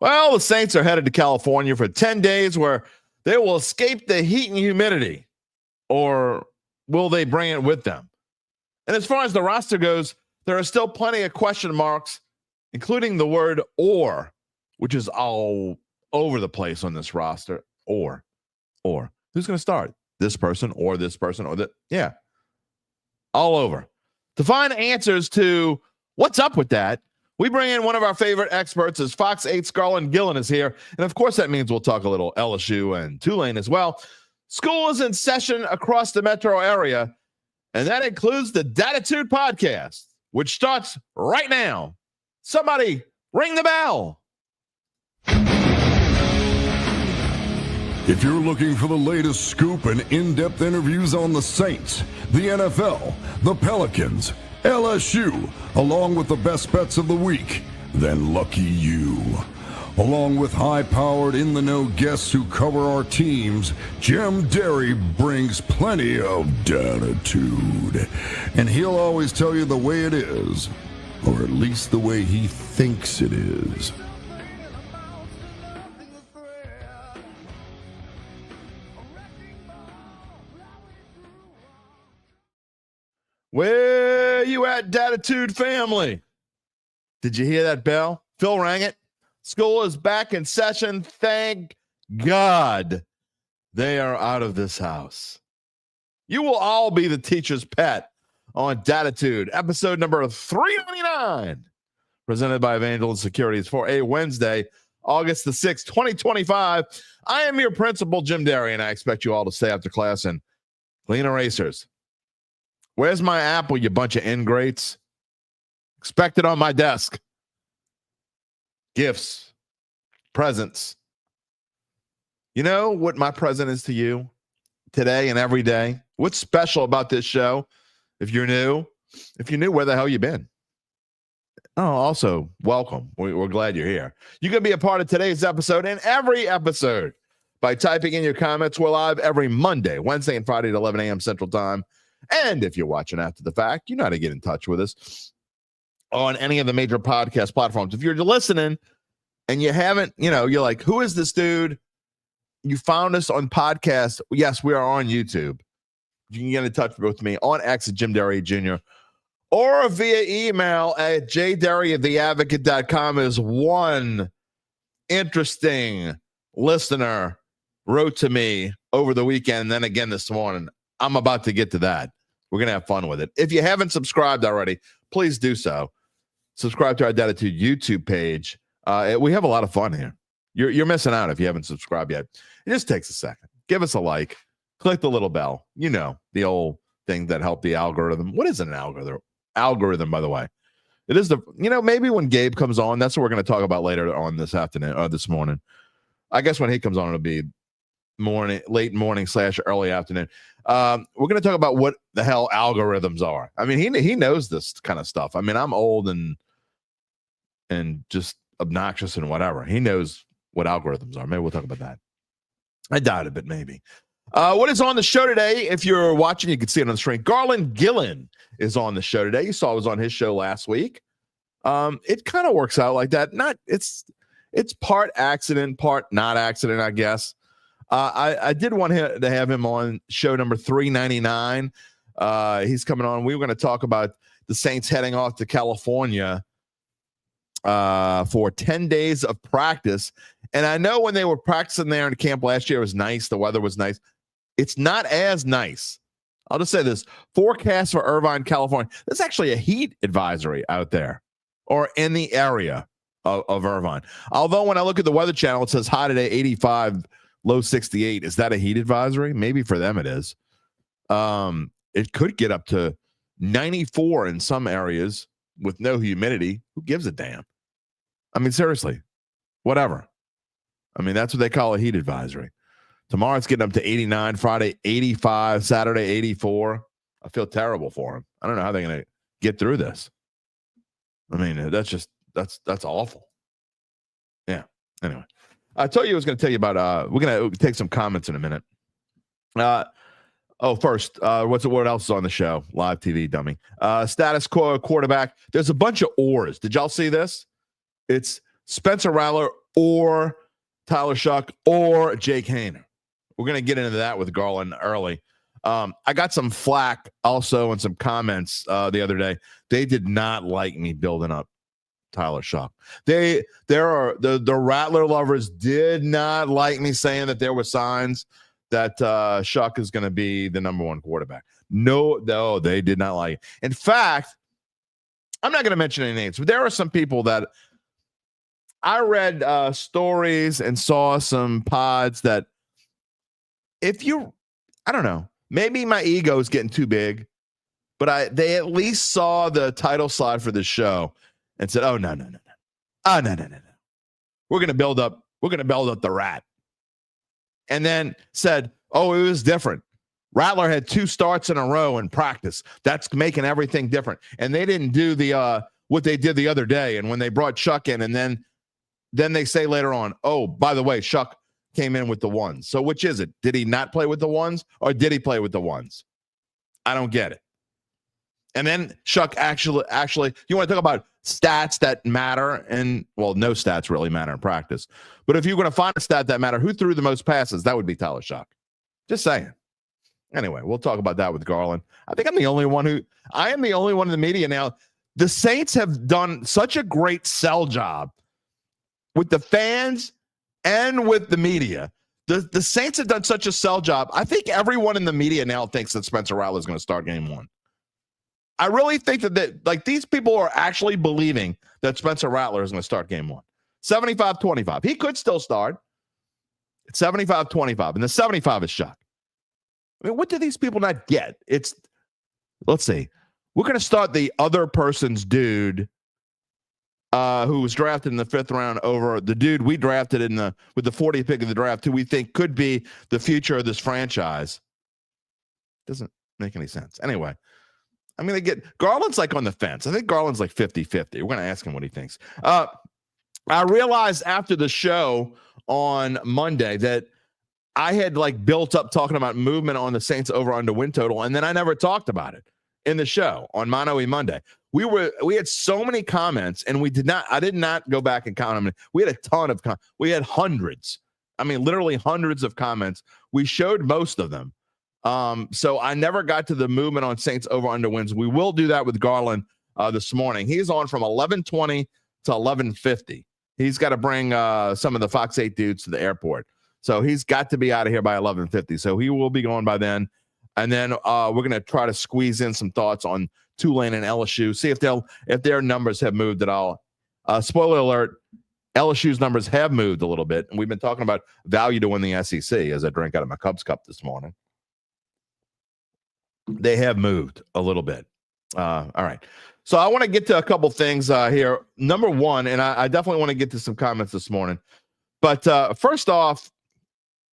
Well, the Saints are headed to California for 10 days where they will escape the heat and humidity. Or will they bring it with them? And as far as the roster goes, there are still plenty of question marks, including the word or, which is all over the place on this roster. Or. Who's going to start? This person or this person or that? Yeah. All over. To find answers to what's up with that, we bring in one of our favorite experts as Fox 8's Garland Gillen is here. And of course, that means we'll talk a little LSU and Tulane as well. School is in session across the metro area, and that includes the Dattitude podcast, which starts right now. Somebody ring the bell. If you're looking for the latest scoop and in-depth interviews on the Saints, the NFL, the Pelicans, LSU, along with the best bets of the week, then lucky you. Along with high-powered, in-the-know guests who cover our teams, Jim Derry brings plenty of Dattitude. And he'll always tell you the way it is, or at least the way he thinks it is. Where you at, Dattitude family? Did you hear that bell? Phil rang it. School is back in session. Thank God they are out of this house. You will all be the teacher's pet on Dattitude, episode number 399, presented by Evangeline Securities for a Wednesday, August the 6th, 2025. I am your principal, Jim Derry, and I expect you all to stay after class and clean erasers. Where's my apple, you bunch of ingrates? Expect it on my desk. Gifts, presents. You know what my present is to you today and every day? What's special about this show? If you're new, where the hell you been? Oh, also, welcome. We're glad you're here. You can be a part of today's episode and every episode by typing in your comments. We're live every Monday, Wednesday, and Friday at 11 a.m. Central Time. And if you're watching after the fact, you know how to get in touch with us on any of the major podcast platforms. If you're listening and you haven't, you're like, who is this dude? You found us on podcast. Yes, we are on YouTube. You can get in touch with me on X at Jim Derry Jr. or via email at jderry@theadvocate.com. Is one interesting listener wrote to me over the weekend and then again this morning. I'm about to get to that. We're going to have fun with it. If you haven't subscribed already, please do so. Subscribe to our Dattitude YouTube page. We have a lot of fun here. You're missing out if you haven't subscribed yet. It just takes a second. Give us a like. Click the little bell. You know, the old thing that helped the algorithm. What is an algorithm? Algorithm, by the way. It is maybe when Gabe comes on, that's what we're going to talk about later on this afternoon or this morning. I guess when he comes on, it'll be late morning / early afternoon. We're going to talk about what the hell algorithms are. I mean, he knows this kind of stuff. I mean, I'm old and just obnoxious and whatever. He knows what algorithms are. Maybe we'll talk about that. I doubt it, but maybe. What is on the show today? If you're watching, you can see it on the screen. Garland Gillen is on the show today. You saw it was on his show last week. It kind of works out like that. It's part accident, part not accident, I guess. I did want to have him on show number 399. He's coming on. We were going to talk about the Saints heading off to California for 10 days of practice. And I know when they were practicing there in camp last year, it was nice. The weather was nice. It's not as nice. I'll just say this. Forecast for Irvine, California. There's actually a heat advisory out there or in the area of Irvine. Although when I look at the Weather Channel, it says high today, 85, low 68. Is that a heat advisory? Maybe for them it is. It could get up to 94 in some areas with no humidity. Who gives a damn? I mean, seriously, whatever. I mean, that's what they call a heat advisory. Tomorrow it's getting up to 89, Friday 85, Saturday 84. I feel terrible for them. I don't know how they're going to get through this. I mean, that's awful. Yeah. Anyway, I told you I was going to tell you about, we're going to take some comments in a minute. First, what else is on the show? Live TV, dummy. Status quo quarterback. There's a bunch of ors. Did y'all see this? It's Spencer Rattler or Tyler Shough or Jake Haener. We're going to get into that with Garland early. I got some flack also and some comments the other day. They did not like me building up Tyler Shough. The Rattler lovers did not like me saying that there were signs that Shough is going to be the number one quarterback. No, they did not like it. In fact, I'm not going to mention any names, but there are some people that I read stories and saw some pods that I don't know, maybe my ego is getting too big, but they at least saw the title slide for the show and said, "Oh no. We're going to build up the Rat." And then said, "Oh, it was different. Rattler had 2 starts in a row in practice. That's making everything different." And they didn't do the what they did the other day. And when they brought Shough in, and then they say later on, "Oh, by the way, Shough came in with the ones." So which is it? Did he not play with the ones, or did he play with the ones? I don't get it. And then Shough actually, you want to talk about stats that matter, and well, no stats really matter in practice. But if you're going to find a stat that matter, who threw the most passes? That would be Tyler Shough. Just saying. Anyway, we'll talk about that with Garland. I think I am the only one in the media now. The Saints have done such a great sell job with the fans and with the media. The Saints have done such a sell job. I think everyone in the media now thinks that Spencer Rattler is going to start game 1. I really think that like these people are actually believing that Spencer Rattler is going to start game 1. 75-25. He could still start. It's 75-25, and the 75 is Shough. I mean, what do these people not get? Let's see. We're going to start the other person's dude who was drafted in the 5th round over the dude we drafted with the 40th pick of the draft, who we think could be the future of this franchise. Doesn't make any sense. Anyway, I'm going to get Garland's like on the fence. I think Garland's like 50-50. We're going to ask him what he thinks. I realized after the show on Monday that I had like built up talking about movement on the Saints over under win total, and then I never talked about it in the show on Mono E Monday. We had so many comments, and I did not go back and count them. We had a ton of we had hundreds. I mean, literally hundreds of comments. We showed most of them. So I never got to the movement on Saints over under wins. We will do that with Garland this morning. He's on from 11:20 to 11:50. He's got to bring some of the Fox 8 dudes to the airport. So he's got to be out of here by 11:50. So he will be going by then. And then we're going to try to squeeze in some thoughts on Tulane and LSU. See if their numbers have moved at all. Spoiler alert, LSU's numbers have moved a little bit. And we've been talking about value to win the SEC as I drank out of my Cubs cup this morning. They have moved a little bit. All right. So I want to get to a couple things here. Number one, and I definitely want to get to some comments this morning. But first off,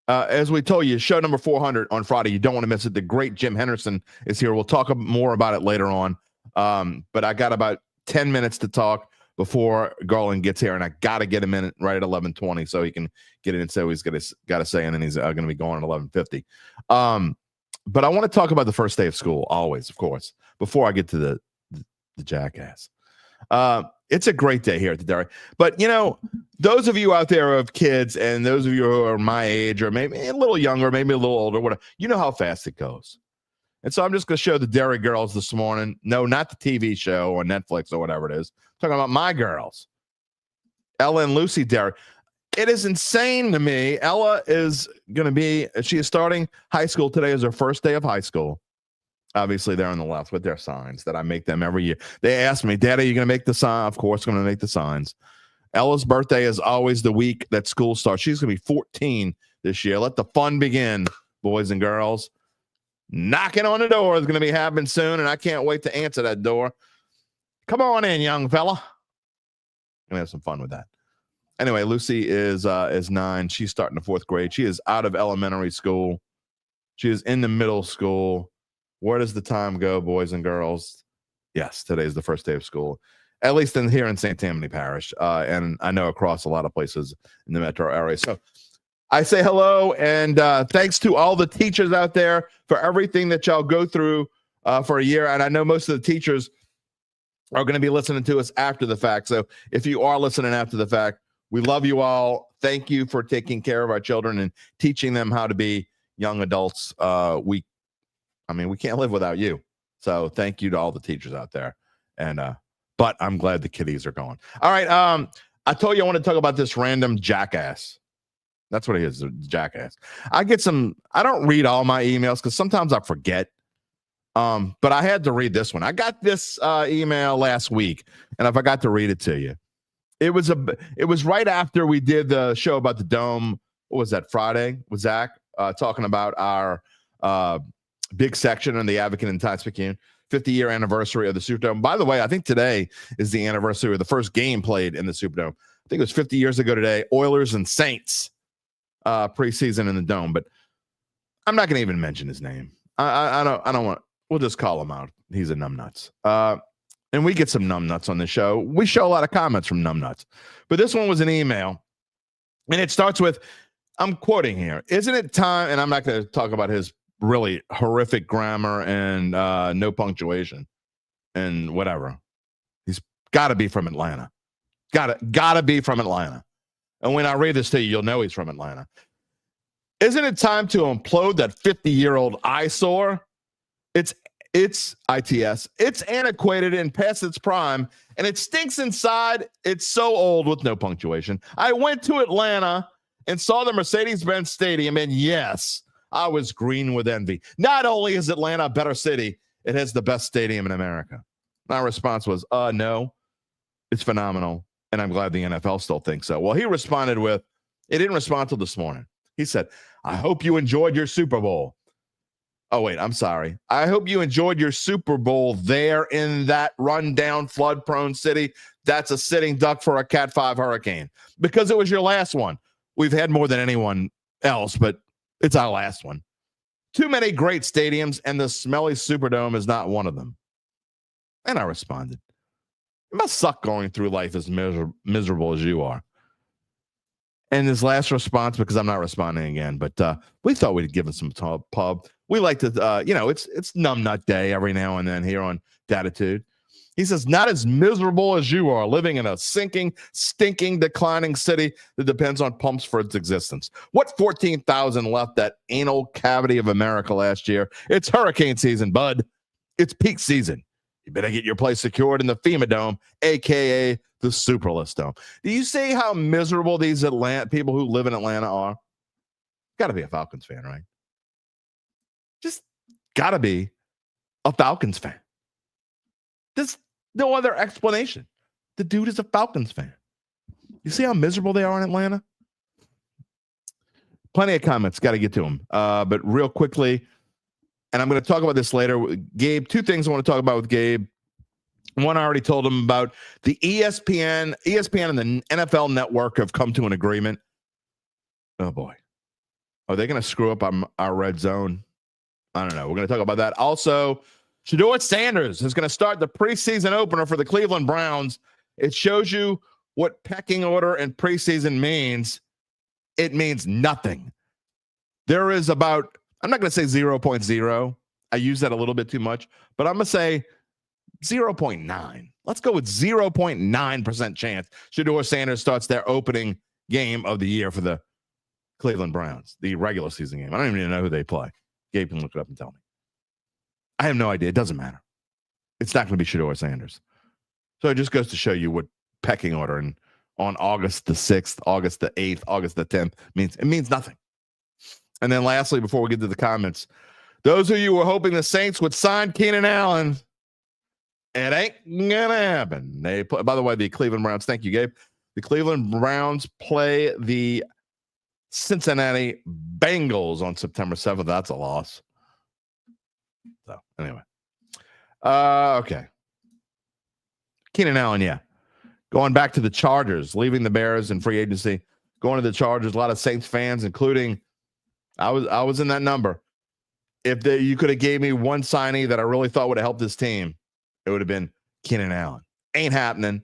as we told you, show number 400 on Friday. You don't want to miss it. The great Jim Henderson is here. We'll talk more about it later on. But I got about 10 minutes to talk before Garland gets here, and I got to get him in right at 11:20 so he can get in and say what he's got to say, and then he's going to be going at 11:50. But I want to talk about the first day of school, always, of course, before I get to the jackass. It's a great day here at the Derry. But, you know, those of you out there who have kids and those of you who are my age or maybe a little younger, maybe a little older, whatever, you know how fast it goes. And so I'm just going to show the Derry girls this morning. No, not the TV show or Netflix or whatever it is. I'm talking about my girls, Ella and Lucy Derry. It is insane to me. Ella is she is starting high school today as her first day of high school. Obviously, they're on the left with their signs that I make them every year. They asked me, Daddy, are you going to make the sign? Of course, I'm going to make the signs. Ella's birthday is always the week that school starts. She's going to be 14 this year. Let the fun begin, boys and girls. Knocking on the door is going to be happening soon, and I can't wait to answer that door. Come on in, young fella. Going to have some fun with that. Anyway, Lucy is 9. She's starting the 4th grade. She is out of elementary school. She is in the middle school. Where does the time go, boys and girls? Yes, today is the first day of school, at least here in St. Tammany Parish, and I know across a lot of places in the metro area. So I say hello, and thanks to all the teachers out there for everything that y'all go through for a year. And I know most of the teachers are going to be listening to us after the fact. So if you are listening after the fact, We love you all. Thank you for taking care of our children and teaching them how to be young adults. We can't live without you. So thank you to all the teachers out there. And but I'm glad the kiddies are going. All right. I told you I want to talk about this random jackass. That's what he is, a jackass. I don't read all my emails because sometimes I forget. But I had to read this one. I got this email last week, and I forgot to read it to you. It was right after we did the show about the Dome. What was that, Friday with Zach? Talking about our big section on the Advocate and Times-Picayune 50-year anniversary of the Superdome. By the way, I think today is the anniversary of the first game played in the Superdome. I think it was 50 years ago today. Oilers and Saints preseason in the Dome. But I'm not going to even mention his name. I don't want. We'll just call him out. He's a numbnuts. And we get some numbnuts on the show. We show a lot of comments from numbnuts. But this one was an email. And it starts with, I'm quoting here, isn't it time, and I'm not going to talk about his really horrific grammar and no punctuation and whatever. He's got to be from Atlanta. Gotta be from Atlanta. And when I read this to you, you'll know he's from Atlanta. Isn't it time to implode that 50-year-old eyesore? It's ITS. It's antiquated and past its prime, and it stinks inside. It's so old with no punctuation. I went to Atlanta and saw the Mercedes-Benz Stadium, and yes, I was green with envy. Not only is Atlanta a better city, it has the best stadium in America. My response was, no, it's phenomenal, and I'm glad the NFL still thinks so. Well, he responded with, he didn't respond till this morning. He said, I hope you enjoyed your Super Bowl. Oh, wait, I'm sorry. I hope you enjoyed your Super Bowl there in that rundown, flood-prone city. That's a sitting duck for a Cat 5 hurricane because it was your last one. We've had more than anyone else, but it's our last one. Too many great stadiums, and the smelly Superdome is not one of them. And I responded, it must suck going through life as miserable as you are. And his last response, because I'm not responding again, but we thought we'd give him some pub. We like to, it's numbnut day every now and then here on Dattitude. He says, not as miserable as you are, living in a sinking, stinking, declining city that depends on pumps for its existence. What 14,000 left that anal cavity of America last year? It's hurricane season, bud. It's peak season. You better get your place secured in the FEMA Dome, a.k.a. the Superless Dome. Do you see how miserable these people who live in Atlanta are? Got to be a Falcons fan, right? Just got to be a Falcons fan. There's no other explanation. The dude is a Falcons fan. You see how miserable they are in Atlanta? Plenty of comments. Got to get to them. But real quickly, and I'm going to talk about this later. Gabe, two things I want to talk about with Gabe. One, I already told him about the ESPN and the NFL Network have come to an agreement. Oh, boy. Are they going to screw up our red zone? I don't know. We're going to talk about that. Also, Shough Sanders is going to start the preseason opener for the Cleveland Browns. It shows you what pecking order and preseason means. It means nothing. There is about, I'm not going to say 0.0. I use that a little bit too much, but I'm going to say 0.9. Let's go with 0.9% chance Shough Sanders starts their opening game of the year for the Cleveland Browns, the regular season game. I don't even know who they play. Gabe can look it up and tell me. I have no idea. It doesn't matter. It's not going to be Shough Sanders. So it just goes to show you what pecking order and on August the 6th, August the 8th, August the 10th means. It means nothing. And then lastly, before we get to the comments, those of you who were hoping the Saints would sign Keenan Allen, it ain't going to happen. By the way, the Cleveland Browns, thank you, Gabe. The Cleveland Browns play the Cincinnati Bengals on September 7th. That's a loss. So, anyway. Okay. Keenan Allen, yeah. Going back to the Chargers, leaving the Bears in free agency, going to the Chargers. A lot of Saints fans, including I was in that number. If you could have gave me one signee that I really thought would have helped this team, it would have been Keenan Allen. Ain't happening.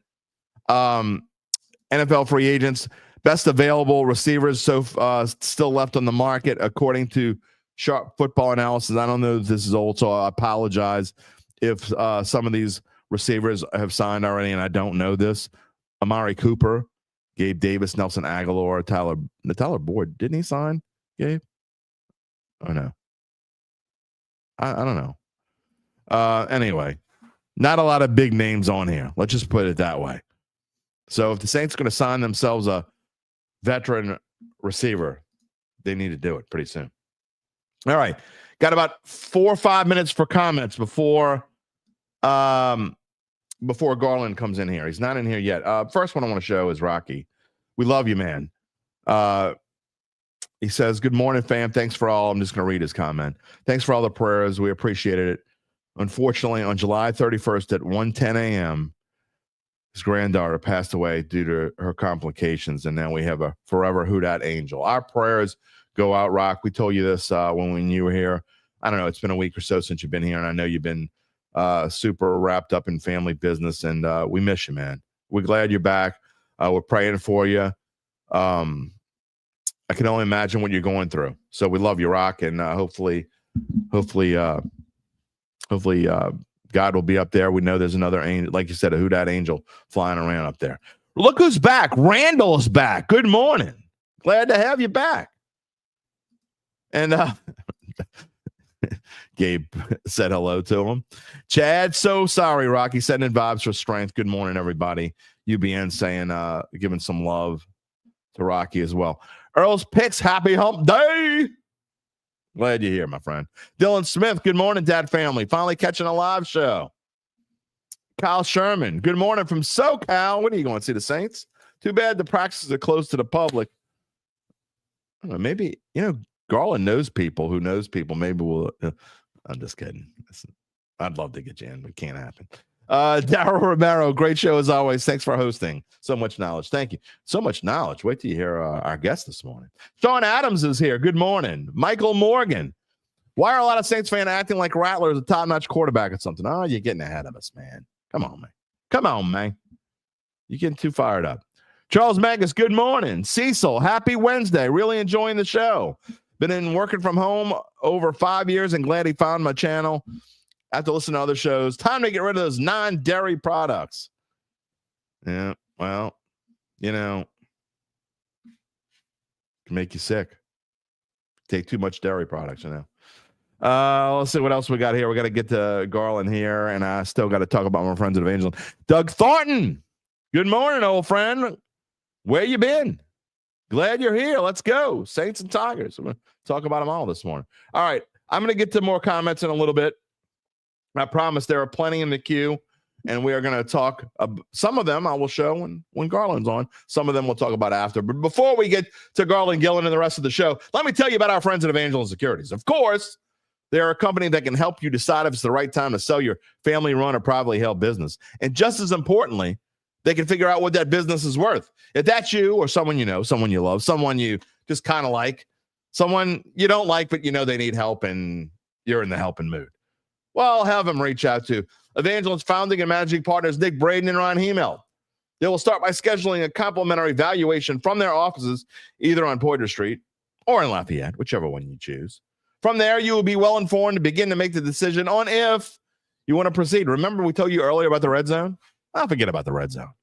NFL free agents, best available receivers still left on the market, according to Sharp Football Analysis. I don't know if this is old, so I apologize if some of these receivers have signed already, and I don't know this. Amari Cooper Gabe Davis, Nelson Aguilar, Tyler Boyd. Didn't he sign, Gabe? Oh, no. I don't know. Anyway, not a lot of big names on here. Let's just put it that way. So if the Saints are going to sign themselves a veteran receiver, they need to do it pretty soon. All right. Got about 4 or 5 minutes for comments before Garland comes in here. He's not in here yet. First one I want to show is Rocky. We love you, man. He says, good morning, fam. Thanks for all. I'm just going to read his comment. Thanks for all the prayers. We appreciated it. Unfortunately, on July 31st at 1:10 a.m., his granddaughter passed away due to her complications, and now we have a forever Who Dat angel. Our prayers go out, Rock. We told you this when you were here. I don't know. It's been a week or so since you've been here, and I know you've been super wrapped up in family business, and we miss you, man. We're glad you're back. We're praying for you. I can only imagine what you're going through. So we love you, Rock, and hopefully God will be up there. We know there's another angel, like you said, a Who Dat angel flying around up there. Look who's back. Randall is back. Good morning. Glad to have you back. And Gabe said hello to him. Chad, so sorry, Rocky. Sending vibes for strength. Good morning, everybody. UBN saying, giving some love to Rocky as well. Earl's Picks, happy hump day. Glad you're here, my friend. Dylan Smith, good morning, Dad family. Finally catching a live show. Kyle Sherman, good morning from SoCal. When are you going to see the Saints? Too bad the practices are closed to the public. I don't know, maybe, Garland knows people who knows people. Maybe we'll, I'm just kidding. I'd love to get you in, but it can't happen. Darryl Romero, great show as always. Thanks for hosting. So much knowledge. Thank you. So much knowledge. Wait till you hear our guest this morning. Sean Adams is here. Good morning. Michael Morgan. Why are a lot of Saints fans acting like Rattler is a top-notch quarterback or something? Oh, you're getting ahead of us, man. Come on, man. You're getting too fired up. Charles Magus, good morning. Cecil, happy Wednesday. Really enjoying the show. Been working from home over 5 years and glad he found my channel. I have to listen to other shows. Time to get rid of those non-dairy products. Yeah, well, can make you sick. Take too much dairy products, Let's see what else we got here. We got to get to Garland here, and I still got to talk about my friends at Evangeline. Doug Thornton, good morning, old friend. Where you been? Glad you're here. Let's go. Saints and Tigers. I'm going to talk about them all this morning. All right, I'm going to get to more comments in a little bit. I promise there are plenty in the queue, and we are going to talk. Some of them I will show when Garland's on. Some of them we'll talk about after. But before we get to Garland Gillen and the rest of the show, let me tell you about our friends at Evangeline Securities. Of course, they're a company that can help you decide if it's the right time to sell your family-run or privately held business. And just as importantly, they can figure out what that business is worth. If that's you or someone you know, someone you love, someone you just kind of like, someone you don't like, but they need help and you're in the helping mood. Well, have them reach out to Evangeline's founding and managing partners, Nick Braden and Ron Hemel. They will start by scheduling a complimentary valuation from their offices, either on Poydras Street or in Lafayette, whichever one you choose. From there, you will be well informed to begin to make the decision on if you want to proceed. Remember, we told you earlier about the red zone? I'll forget about the red zone.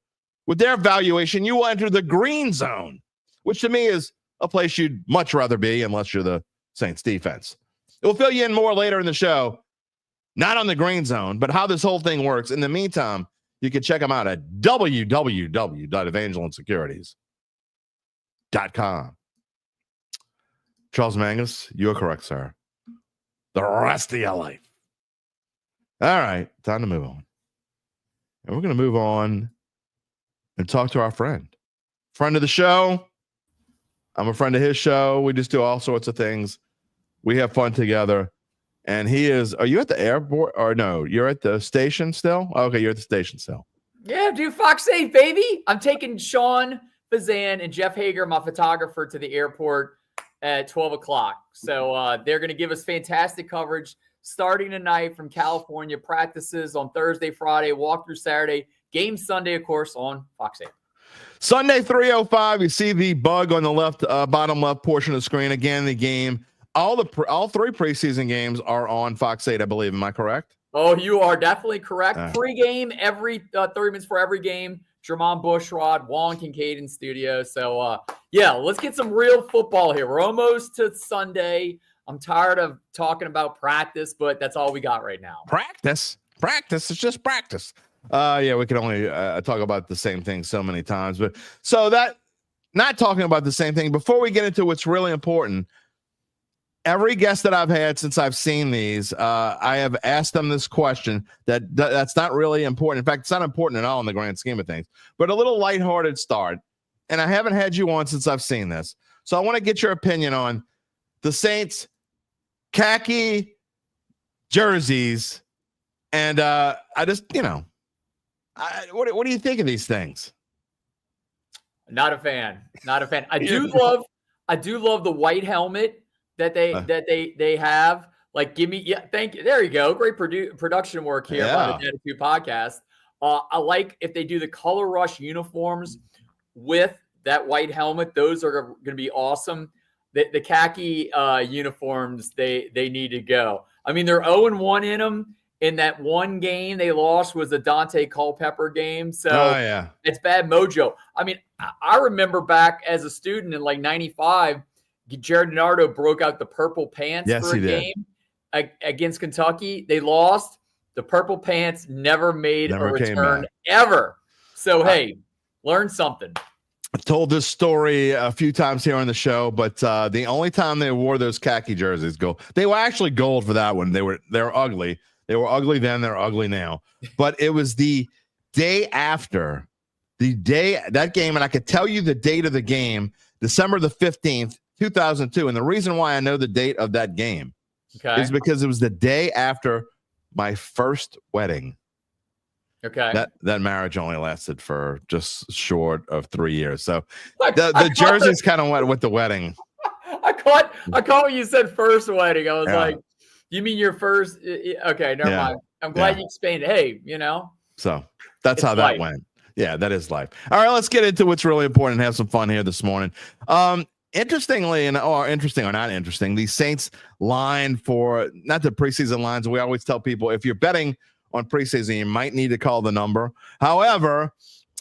With their valuation, you will enter the green zone, which to me is a place you'd much rather be unless you're the Saints defense. It will fill you in more later in the show. Not on the green zone, but how this whole thing works. In the meantime, you can check them out at www.evangelinesecurities.com. Charles Mangus, you're correct, sir. The rest of your life. All right, time to move on. And we're going to move on and talk to our friend of the show. I'm a friend of his show. We just do all sorts of things. We have fun together. And he is, are you at the airport or no? You're at the station still? Okay, you're at the station still. Yeah, dude, Fox 8, baby. I'm taking Sean Bazan and Jeff Hager, my photographer, to the airport at 12 o'clock. So they're going to give us fantastic coverage starting tonight from California. Practices on Thursday, Friday, walkthrough Saturday, game Sunday, of course, on Fox 8. Sunday, 3:05. You see the bug on the left, bottom left portion of the screen. Again, the game. All three preseason games are on Fox 8, I believe. Am I correct? Oh, you are definitely correct. Pregame every 30 minutes for every game. Jermon Bushrod, Juan Kincaid in studio. So, let's get some real football here. We're almost to Sunday. I'm tired of talking about practice, but that's all we got right now. Practice. It's just practice. We can only talk about the same thing so many times. But so that, not talking about the same thing, before we get into what's really important, every guest that I've had since I've seen these, I have asked them this question that's not really important. In fact, it's not important at all in the grand scheme of things, but a little lighthearted start. And I haven't had you on since I've seen this. So I want to get your opinion on the Saints khaki jerseys. And I just, what do you think of these things? Not a fan. I do love the white helmet that they have. Like, thank you. There you go. Great production work here by the Dattitude podcast. I like if they do the color rush uniforms with that white helmet. Those are going to be awesome. The khaki uniforms, they need to go. I mean, they're 0-1 in them. In that one game they lost was the Dante Culpepper game. So it's bad mojo. I mean, I remember back as a student in like 95, Jared Nardo broke out the purple pants for a game against Kentucky. They lost. The purple pants never made a return ever. So, hey, learn something. I've told this story a few times here on the show, but the only time they wore those khaki jerseys, they were actually gold for that one. They were ugly. They were ugly then, they're ugly now. But it was the day after that game, and I could tell you the date of the game, December the 15th, 2002. And the reason why I know the date of that game is because it was the day after my first wedding. Okay. That marriage only lasted for just short of 3 years. So the jerseys kind of went with the wedding. I caught when you said first wedding. I was like, you mean your first? Okay, never mind. I'm glad you explained it. Hey, So that's how that went. Yeah, that is life. All right, let's get into what's really important and have some fun here this morning. Interestingly, interesting or not interesting, the Saints line for not the preseason lines. We always tell people if you're betting on preseason, you might need to call the number. However,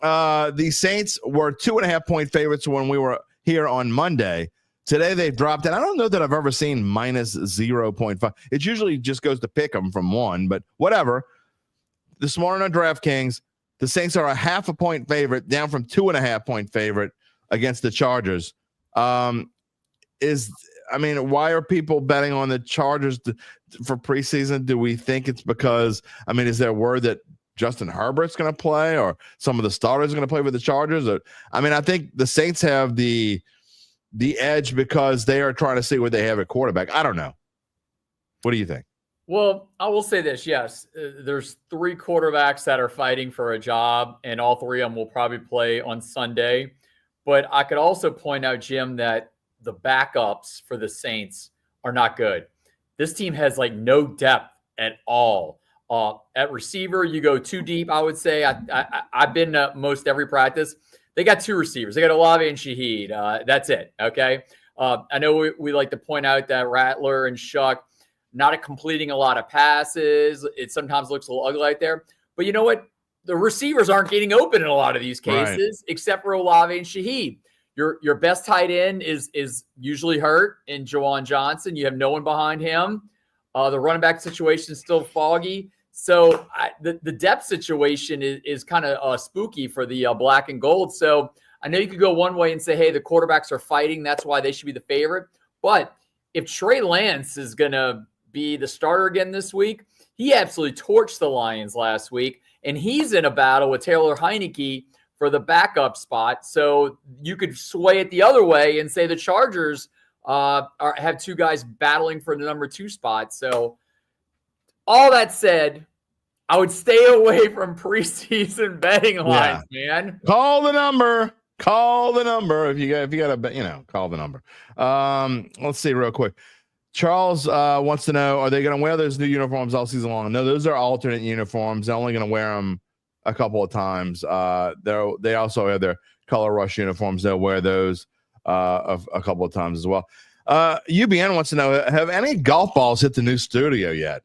the Saints were 2.5-point favorites when we were here on Monday. Today they've dropped it. I don't know that I've ever seen minus 0.5. It usually just goes to pick them from 1, but whatever. This morning on DraftKings, the Saints are a 0.5-point favorite, down from 2.5-point favorite against the Chargers. Why are people betting on the Chargers for preseason? Do we think it's because, is there word that Justin Herbert's going to play or some of the starters are going to play with the Chargers? I think the Saints have the edge because they are trying to see what they have at quarterback. I don't know. What do you think? Well, I will say this. Yes, there's 3 quarterbacks that are fighting for a job, and all 3 of them will probably play on Sunday. But I could also point out, Jim, that the backups for the Saints are not good. This team has no depth at all. At receiver, you go too deep, I would say. I've been to most every practice. They got 2 receivers. They got Olave and Shaheed. That's it, okay? I know we like to point out that Rattler and Shough not completing a lot of passes. It sometimes looks a little ugly out there. But you know what? The receivers aren't getting open in a lot of these cases, except for Olave and Shaheed. Your best tight end is usually hurt in Juwan Johnson. You have no one behind him. The running back situation is still foggy. So the depth situation is kind of spooky for the black and gold. So I know you could go one way and say, hey, the quarterbacks are fighting. That's why they should be the favorite. But if Trey Lance is going to be the starter again this week, he absolutely torched the Lions last week. And he's in a battle with Taylor Heineke for the backup spot. So you could sway it the other way and say the Chargers have 2 guys battling for the number 2 spot. So all that said, I would stay away from preseason betting lines, man. Call the number. If you got to bet, call the number. Let's see real quick. Charles wants to know, are they going to wear those new uniforms all season long? No, those are alternate uniforms. They're only going to wear them a couple of times. They also have their color rush uniforms. They'll wear those a couple of times as well. UBN wants to know, have any golf balls hit the new studio yet?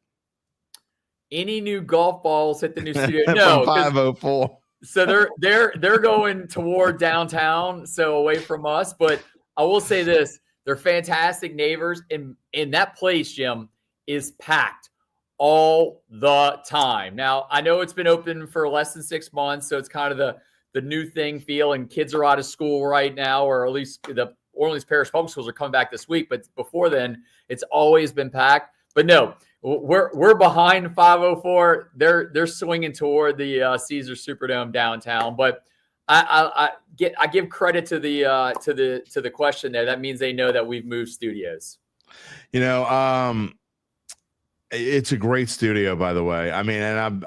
Any new golf balls hit the new studio? No. 504. So they're going toward downtown, so away from us. But I will say this: they're fantastic neighbors, and that place, Jim, is packed all the time. Now I know it's been open for less than 6 months, so it's kind of the new thing feel, and kids are out of school right now, or at least the Orleans Parish Public Schools are coming back this week. But before then, it's always been packed. But no, we're behind 504. They're swinging toward the Caesar Superdome downtown. But I give credit to the question there. That means they know that we've moved studios. It's a great studio, by the way. I mean, and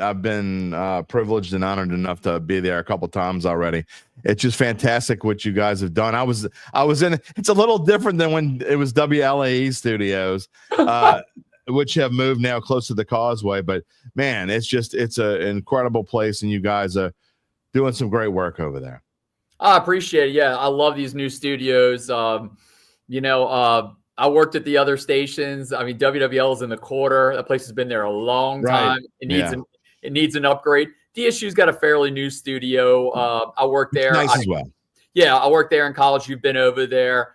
I've been privileged and honored enough to be there a couple times already. It's just fantastic what you guys have done. I was in. It's a little different than when it was WLAE Studios, which have moved now close to the Causeway. But man, it's an incredible place, and you guys are doing some great work over there. I appreciate it. Yeah, I love these new studios. I worked at the other stations. I mean, WWL is in the quarter. That place has been there a long time. Right. It needs an upgrade. DSU's got a fairly new studio. I worked there. Nice as well. Yeah, I worked there in college. You've been over there.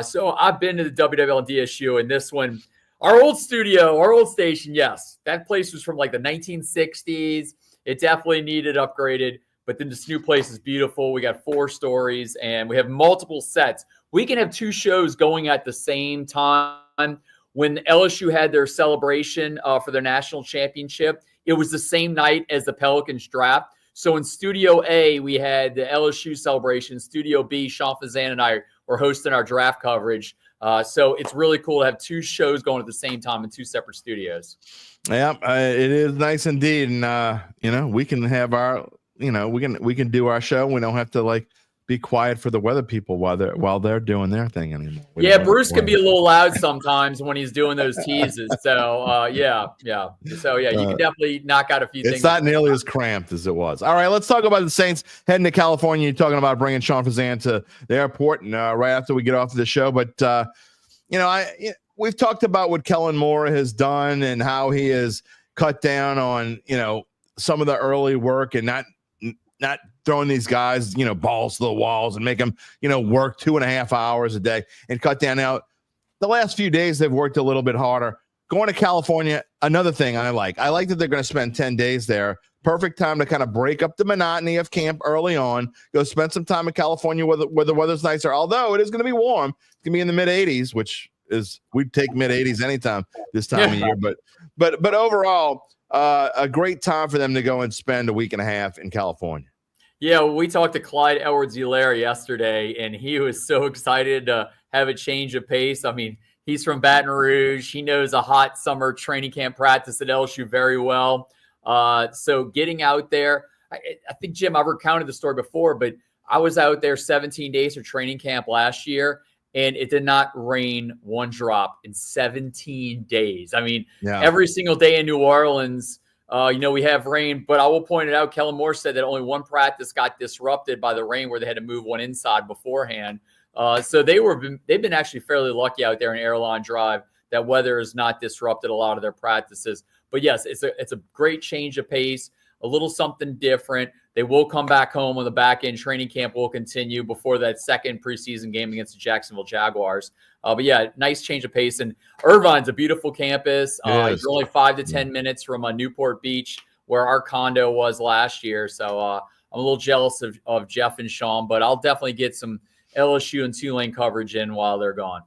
So I've been to the WWL and DSU, and this one, our old station, yes. That place was from like the 1960s. It definitely needed upgraded. But then this new place is beautiful. We got 4 stories, and we have multiple sets. We can have 2 shows going at the same time. When LSU had their celebration for their national championship, it was the same night as the Pelicans draft. So in Studio A, we had the LSU celebration. Studio B, Shough and I were hosting our draft coverage. So it's really cool to have 2 shows going at the same time in 2 separate studios. Yeah, it is nice indeed. And, we can have our – we can do our show. We don't have to be quiet for the weather people while they're doing their thing anymore. Yeah, Bruce can be a little loud sometimes when he's doing those teases. So yeah. So yeah, you can definitely knock out a few things. It's not nearly as cramped as it was. All right, let's talk about the Saints heading to California. You're talking about bringing Shough to the airport, and right after we get off of the show. But we've talked about what Kellen Moore has done and how he has cut down on some of the early work and not throwing these guys, balls to the walls and make them, work 2.5 hours a day and cut down. Now, the last few days, they've worked a little bit harder. Going to California, another thing I like that they're going to spend 10 days there. Perfect time to kind of break up the monotony of camp early on. Go spend some time in California where the weather's nicer, although it is going to be warm. It's going to be in the mid-80s, which is, we'd take mid-80s anytime this time of year. But overall, a great time for them to go and spend a week and a half in California. Yeah, we talked to Clyde Edwards-Helaire yesterday, and he was so excited to have a change of pace. I mean, he's from Baton Rouge. He knows a hot summer training camp practice at LSU very well. So getting out there, I think, Jim, I've recounted the story before, but I was out there 17 days for training camp last year, and it did not rain one drop in 17 days. I mean, Every single day in New Orleans, we have rain, but I will point it out. Kellen Moore said that only one practice got disrupted by the rain where they had to move one inside beforehand. So they've been actually fairly lucky out there in Airline Drive that weather has not disrupted a lot of their practices. But yes, it's a great change of pace, a little something different. They will come back home on the back end. Training camp will continue before that second preseason game against the Jacksonville Jaguars. But yeah, nice change of pace. And Irvine's a beautiful campus. You're only 5 to 10 minutes from Newport Beach, where our condo was last year. So I'm a little jealous of Jeff and Sean, but I'll definitely get some LSU and Tulane coverage in while they're gone.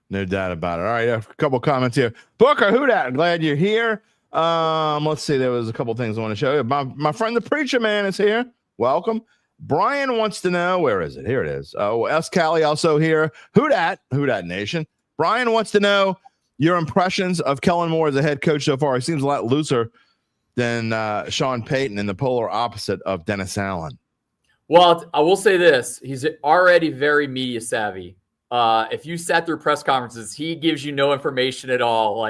No doubt about it. All right, a couple comments here. Booker, who dat? Glad you're here. Let's see. There was a couple things I want to show you. My friend, the Preacher Man, is here. Welcome. Brian wants to know, where is it? Here it is. Oh, S. Callie also here. Who dat Nation. Brian wants to know your impressions of Kellen Moore as a head coach so far. He seems a lot looser than Sean Payton, and the polar opposite of Dennis Allen. Well, I will say this. He's already very media savvy. If you sat through press conferences, he gives you no information at all.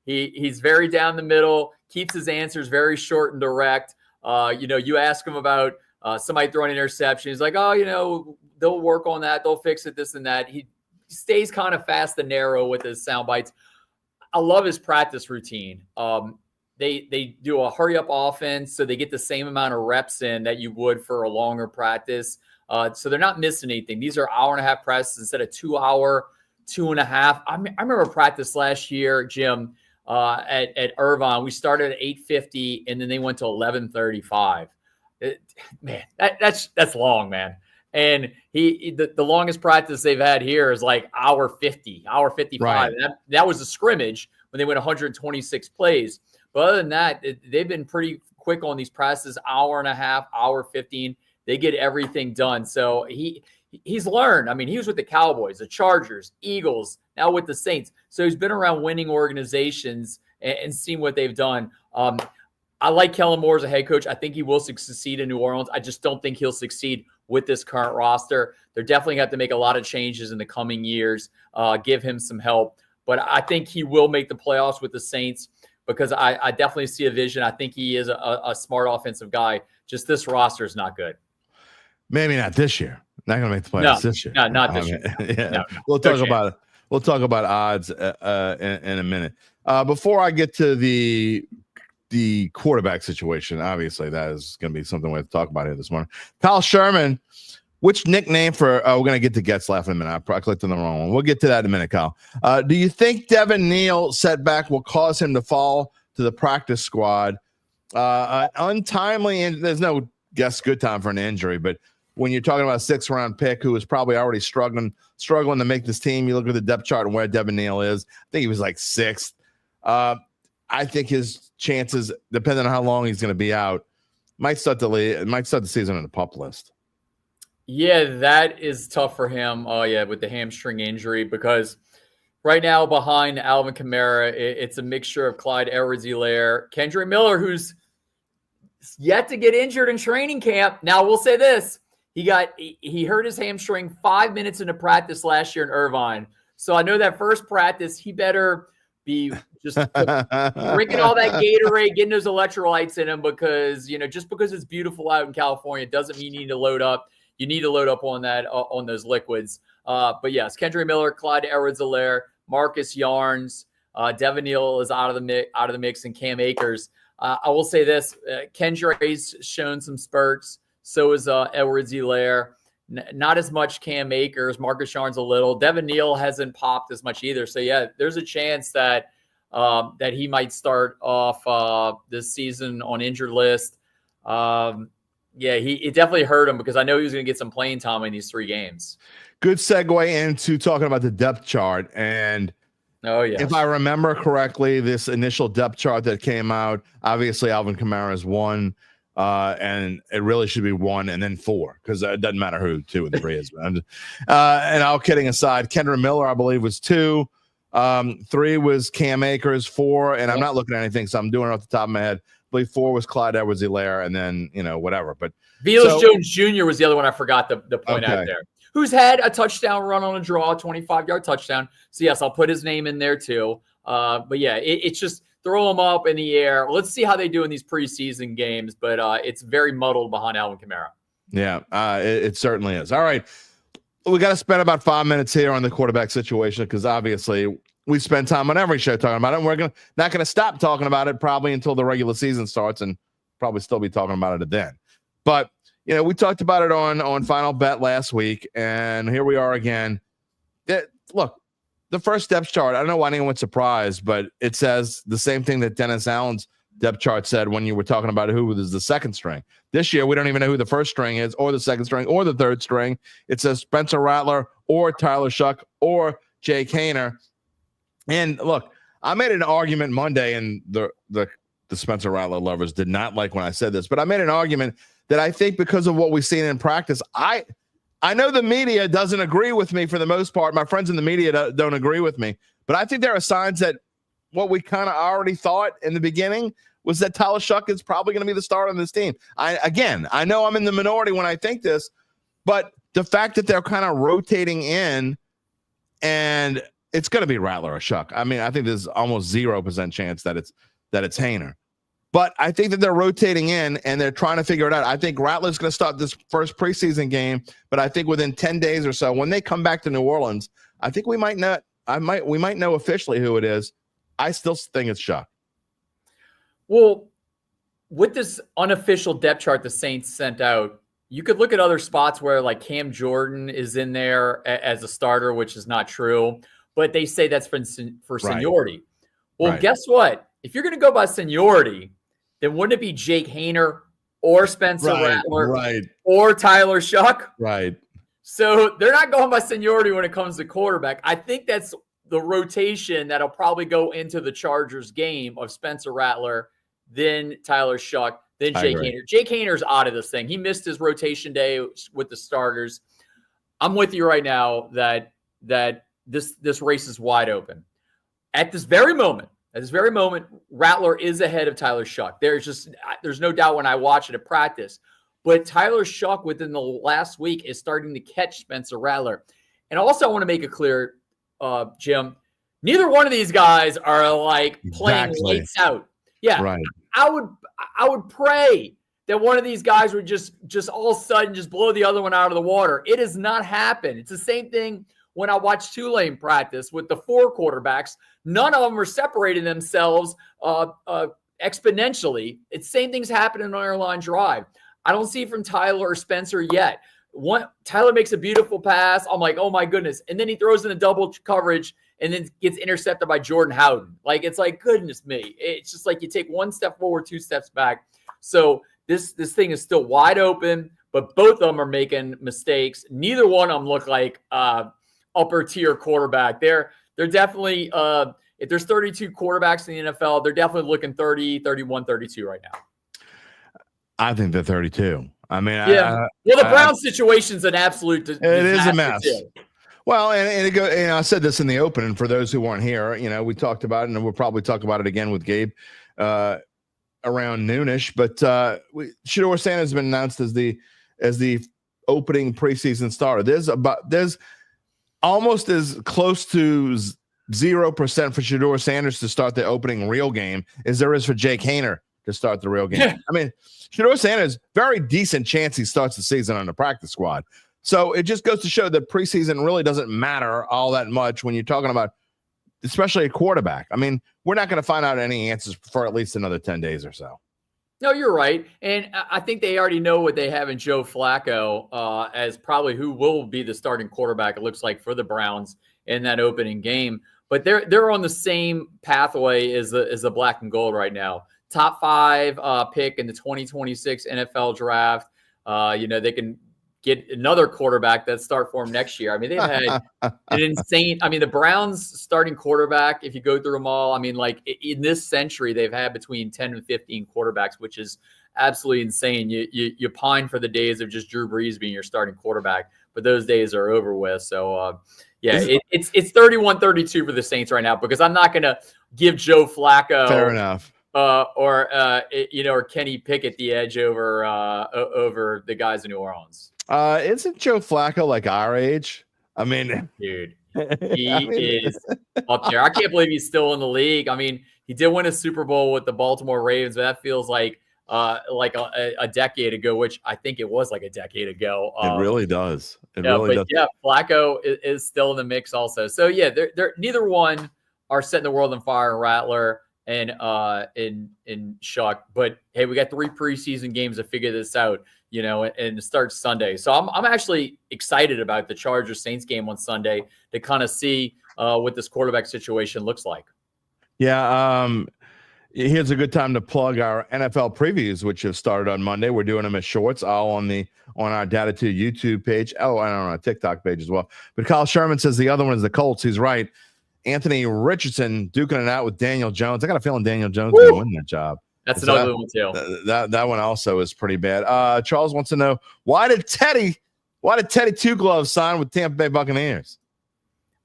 He's very down the middle, keeps his answers very short and direct. You ask him about somebody throwing an interception. He's like, they'll work on that. They'll fix it, this and that. He stays kind of fast and narrow with his sound bites. I love his practice routine. they do a hurry up offense, so they get the same amount of reps in that you would for a longer practice. So they're not missing anything. These are hour-and-a-half practices instead of 2 hour, 2.5. I remember practice last year, Jim, at Irvine. We started at 8:50, and then they went to 11:35. Man, that's long, man. And the longest practice they've had here is like hour 50, hour 55. Right. And that was a scrimmage when they went 126 plays. But other than that, they've been pretty quick on these practices, hour and a half, hour 15. They get everything done. So he's learned. I mean, he was with the Cowboys, the Chargers, Eagles, now with the Saints. So he's been around winning organizations and seen what they've done. I like Kellen Moore as a head coach. I think he will succeed in New Orleans. I just don't think he'll succeed with this current roster. They're definitely going to have to make a lot of changes in the coming years, give him some help. But I think he will make the playoffs with the Saints because I definitely see a vision. I think he is a smart offensive guy. Just this roster is not good. Maybe not this year. Not going to make the playoffs this year. No, not this year. Yeah. No, We'll talk about it. We'll talk about odds in a minute. Before I get to the quarterback situation, obviously that is going to be something we have to talk about here this morning. Kyle Sherman, which nickname for? We're going to get to Gets Laugh in a minute. I clicked on the wrong one. We'll get to that in a minute, Kyle. Do you think Devin Neal setback will cause him to fall to the practice squad? Untimely, and there's no guess good time for an injury, but when you're talking about a 6th-round pick who is probably already struggling to make this team, you look at the depth chart and where Devin Neal is. I think he was like 6th. I think his chances, depending on how long he's going to be out, might start the season on the PUP list. Yeah, that is tough for him. Oh, yeah, with the hamstring injury, because right now behind Alvin Kamara, it's a mixture of Clyde Edwards-Helaire, Kendre Miller, who's yet to get injured in training camp. Now, we'll say this. He hurt his hamstring 5 minutes into practice last year in Irvine. So I know that first practice, he better be just drinking all that Gatorade, getting those electrolytes in him because, just because it's beautiful out in California doesn't mean you need to load up. You need to load up on that, on those liquids. But yes, Kendre Miller, Clyde Edwards-Helaire, Marcus Yarns, Devin Neal is out of the mix, and Cam Akers. I will say this: Kendre's shown some spurts. So is Edwards-Helaire. Not as much Cam Akers. Marcus Yarns a little. Devin Neal hasn't popped as much either. So yeah, there's a chance that he might start off this season on injured list. Yeah, it definitely hurt him because I know he was going to get some playing time in these 3 games. Good segue into talking about the depth chart. And if I remember correctly, this initial depth chart that came out, obviously Alvin Kamara is 1, and it really should be 1 and then 4 because it doesn't matter who 2 and 3 is. And all kidding aside, Kendre Miller, I believe, was 2. 3 was Cam Akers, 4, and I'm not looking at anything, so I'm doing it off the top of my head. I believe 4 was Clyde Edwards-Helaire, and then, whatever. But Velas Jones Jr. was the other one I forgot to point out there, who's had a touchdown run on a draw, 25-yard touchdown. So, yes, I'll put his name in there too. But, yeah, it's just throw them up in the air. Let's see how they do in these preseason games, but it's very muddled behind Alvin Kamara. Yeah, it certainly is. All right. We got to spend about 5 minutes here on the quarterback situation because obviously we spend time on every show talking about it. And we're not going to stop talking about it probably until the regular season starts and probably still be talking about it then. But, we talked about it on Final Bet last week, and here we are again. Look, the first depth chart, I don't know why anyone's surprised, but it says the same thing that Dennis Allen's depth chart said when you were talking about who was the second string. This year, we don't even know who the first string is or the second string or the third string. It says Spencer Rattler or Tyler Shough or Jake Haener. And look, I made an argument Monday, and the Spencer Rattler lovers did not like when I said this, but I made an argument that I think because of what we've seen in practice, I know the media doesn't agree with me for the most part. My friends in the media don't agree with me, but I think there are signs that what we kind of already thought in the beginning was that Tyler Shough is probably going to be the starter on this team. I know I'm in the minority when I think this, but the fact that they're kind of rotating in, and it's going to be Rattler or Shough. I mean, I think there's almost 0% chance that it's Haener. But I think that they're rotating in and they're trying to figure it out. I think Rattler's going to start this first preseason game, but I think within 10 days or so, when they come back to New Orleans, I think we might know officially who it is. I still think it's Shough. Well, with this unofficial depth chart the Saints sent out, you could look at other spots where like Cam Jordan is in there as a starter, which is not true, but they say that's for seniority. Right. Well, guess what? If you're going to go by seniority, then wouldn't it be Jake Haener or Spencer Rattler or Tyler Shough? Right. So they're not going by seniority when it comes to quarterback. I think that's the rotation that'll probably go into the Chargers game of Spencer Rattler, then Tyler Shough, then Jake Haener. Jake Haener's out of this thing. He missed his rotation day with the starters. I'm with you right now that this race is wide open. At this very moment, Rattler is ahead of Tyler Shough. There's no doubt when I watch it at practice. But Tyler Shough within the last week is starting to catch Spencer Rattler. And also I want to make it clear, Jim, neither one of these guys are like playing lights out. Yeah. Right. I would pray that one of these guys would just all of a sudden just blow the other one out of the water. It has not happened. It's the same thing when I watch Tulane practice with the 4 quarterbacks. None of them are separating themselves exponentially. It's same things happening on airline drive. I don't see it from Tyler or Spencer yet. Tyler makes a beautiful pass. I'm like, oh my goodness. And then he throws in a double coverage and then gets intercepted by Jordan Howden. Like, it's like, goodness me. It's just like you take 1 step forward, 2 steps back. So this thing is still wide open, but both of them are making mistakes. Neither one of them look like upper tier quarterback. They're definitely, if there's 32 quarterbacks in the NFL, they're definitely looking 30, 31, 32 right now. I think they're 32. I mean, yeah. The Browns situation's an absolute disaster. It is a mess. Too. Well, and it goes. I said this in the open, and for those who weren't here, we talked about it, and we'll probably talk about it again with Gabe around noonish. But Shough Sanders has been announced as the opening preseason starter. There's almost as close to 0% for Shough Sanders to start the opening real game as there is for Jake Haener to start the real game. Yeah. I mean, Shough Sanders, very decent chance he starts the season on the practice squad. So it just goes to show that preseason really doesn't matter all that much when you're talking about, especially a quarterback. I mean, we're not going to find out any answers for at least another 10 days or so. No, you're right. And I think they already know what they have in Joe Flacco as probably who will be the starting quarterback, it looks like, for the Browns in that opening game. But they're on the same pathway as the black and gold right now. Top 5 pick in the 2026 NFL draft. They can get another quarterback that start for them next year. I mean, they've had an insane. I mean, the Browns starting quarterback, if you go through them all, I mean, like in this century, they've had between 10 and 15 quarterbacks, which is absolutely insane. You pine for the days of just Drew Brees being your starting quarterback, but those days are over with. So, it's 31-32 for the Saints right now because I'm not going to give Joe Flacco. Fair enough. Or Kenny Pickett the edge over the guys in New Orleans. Isn't Joe Flacco like our age? I mean, dude, he is up there. I can't believe he's still in the league. I mean, he did win a Super Bowl with the Baltimore Ravens, but that feels like a decade ago, which I think it was like a decade ago. It really does. It really does. Yeah, Flacco is still in the mix also. So yeah, they're neither one are setting the world on fire. Rattler and Shough, but hey, we got 3 preseason games to figure this out, and it starts Sunday. So I'm actually excited about the Chargers Saints game on Sunday to kind of see what this quarterback situation looks like. Yeah. Here's a good time to plug our NFL previews, which have started on Monday. We're doing them as shorts, all on our Dattitude YouTube page. Oh, and on our TikTok page as well. But Kyle Sherman says the other one is the Colts. He's right. Anthony Richardson duking it out with Daniel Jones. I got a feeling Daniel Jones is going to win that job. That's another one too. That one also is pretty bad. Charles wants to know why did Teddy Two Gloves sign with Tampa Bay Buccaneers?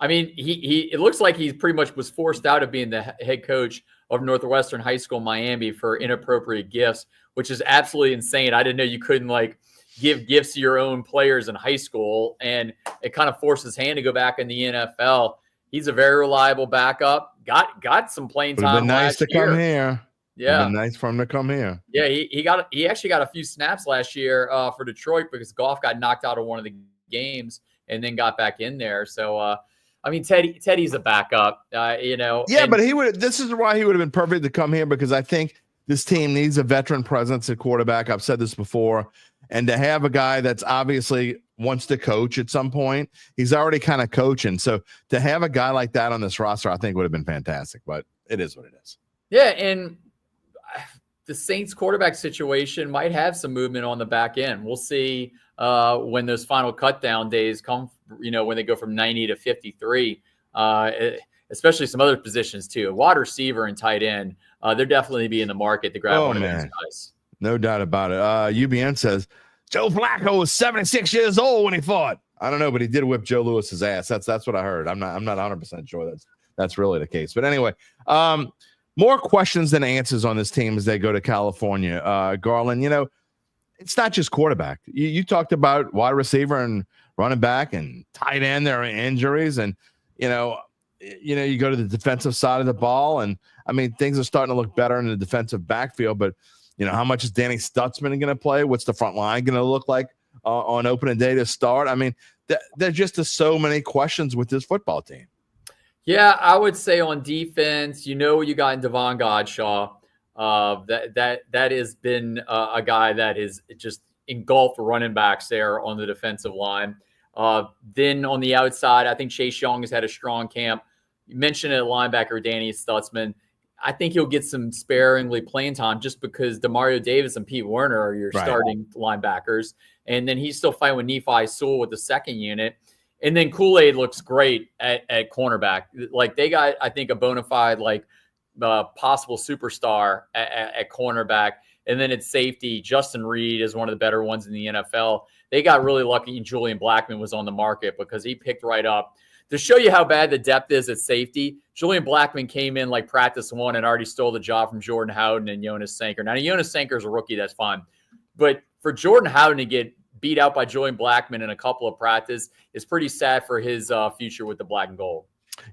I mean, he it looks like he pretty much was forced out of being the head coach of Northwestern High School Miami for inappropriate gifts, which is absolutely insane. I didn't know you couldn't give gifts to your own players in high school, and it kind of forced his hand to go back in the NFL. He's a very reliable backup. Got some playing time. Would have been nice to come here. Yeah, would have been nice for him to come here. Yeah, he actually got a few snaps last year for Detroit because Goff got knocked out of one of the games and then got back in there. So I mean, Teddy's a backup. Yeah, but he would. This is why he would have been perfect to come here because I think this team needs a veteran presence at quarterback. I've said this before. And to have a guy that's obviously wants to coach at some point, he's already kind of coaching. So to have a guy like that on this roster, I think would have been fantastic, but it is what it is. Yeah. And the Saints quarterback situation might have some movement on the back end. We'll see when those final cut down days come, when they go from 90 to 53, especially some other positions too. Wide receiver and tight end, they're definitely be in the market to grab one of those guys. No doubt about it. UBN says Joe Flacco was 76 years old when he fought. I don't know, but he did whip Joe Lewis's ass. That's what I heard. I'm not 100% sure that's really the case. But anyway, more questions than answers on this team as they go to California. Garland, it's not just quarterback. You talked about wide receiver and running back and tight end. There are injuries, and you go to the defensive side of the ball, and I mean things are starting to look better in the defensive backfield. But how much is Danny Stutzman going to play? What's the front line going to look like on opening day to start? I mean, there's just so many questions with this football team. Yeah, I would say on defense, you got in Devon Godshaw. That has been a guy that is just engulfed running backs there on the defensive line. Then on the outside, I think Chase Young has had a strong camp. You mentioned a linebacker, Danny Stutzman. I think he'll get some sparingly playing time just because Demario Davis and Pete Werner are your starting linebackers. And then he's still fighting with Nephi Sewell with the second unit. And then Kool-Aid looks great at cornerback. Like they got, I think, a bona fide possible superstar at cornerback. And then at safety, Justin Reed is one of the better ones in the NFL. They got really lucky and Julian Blackmon was on the market because he picked right up. To show you how bad the depth is at safety, Julian Blackmon came in like practice one and already stole the job from Jordan Howden and Jonas Sanker. Now, Jonas Sanker is a rookie, that's fine. But for Jordan Howden to get beat out by Julian Blackmon in a couple of practice is pretty sad for his future with the black and gold.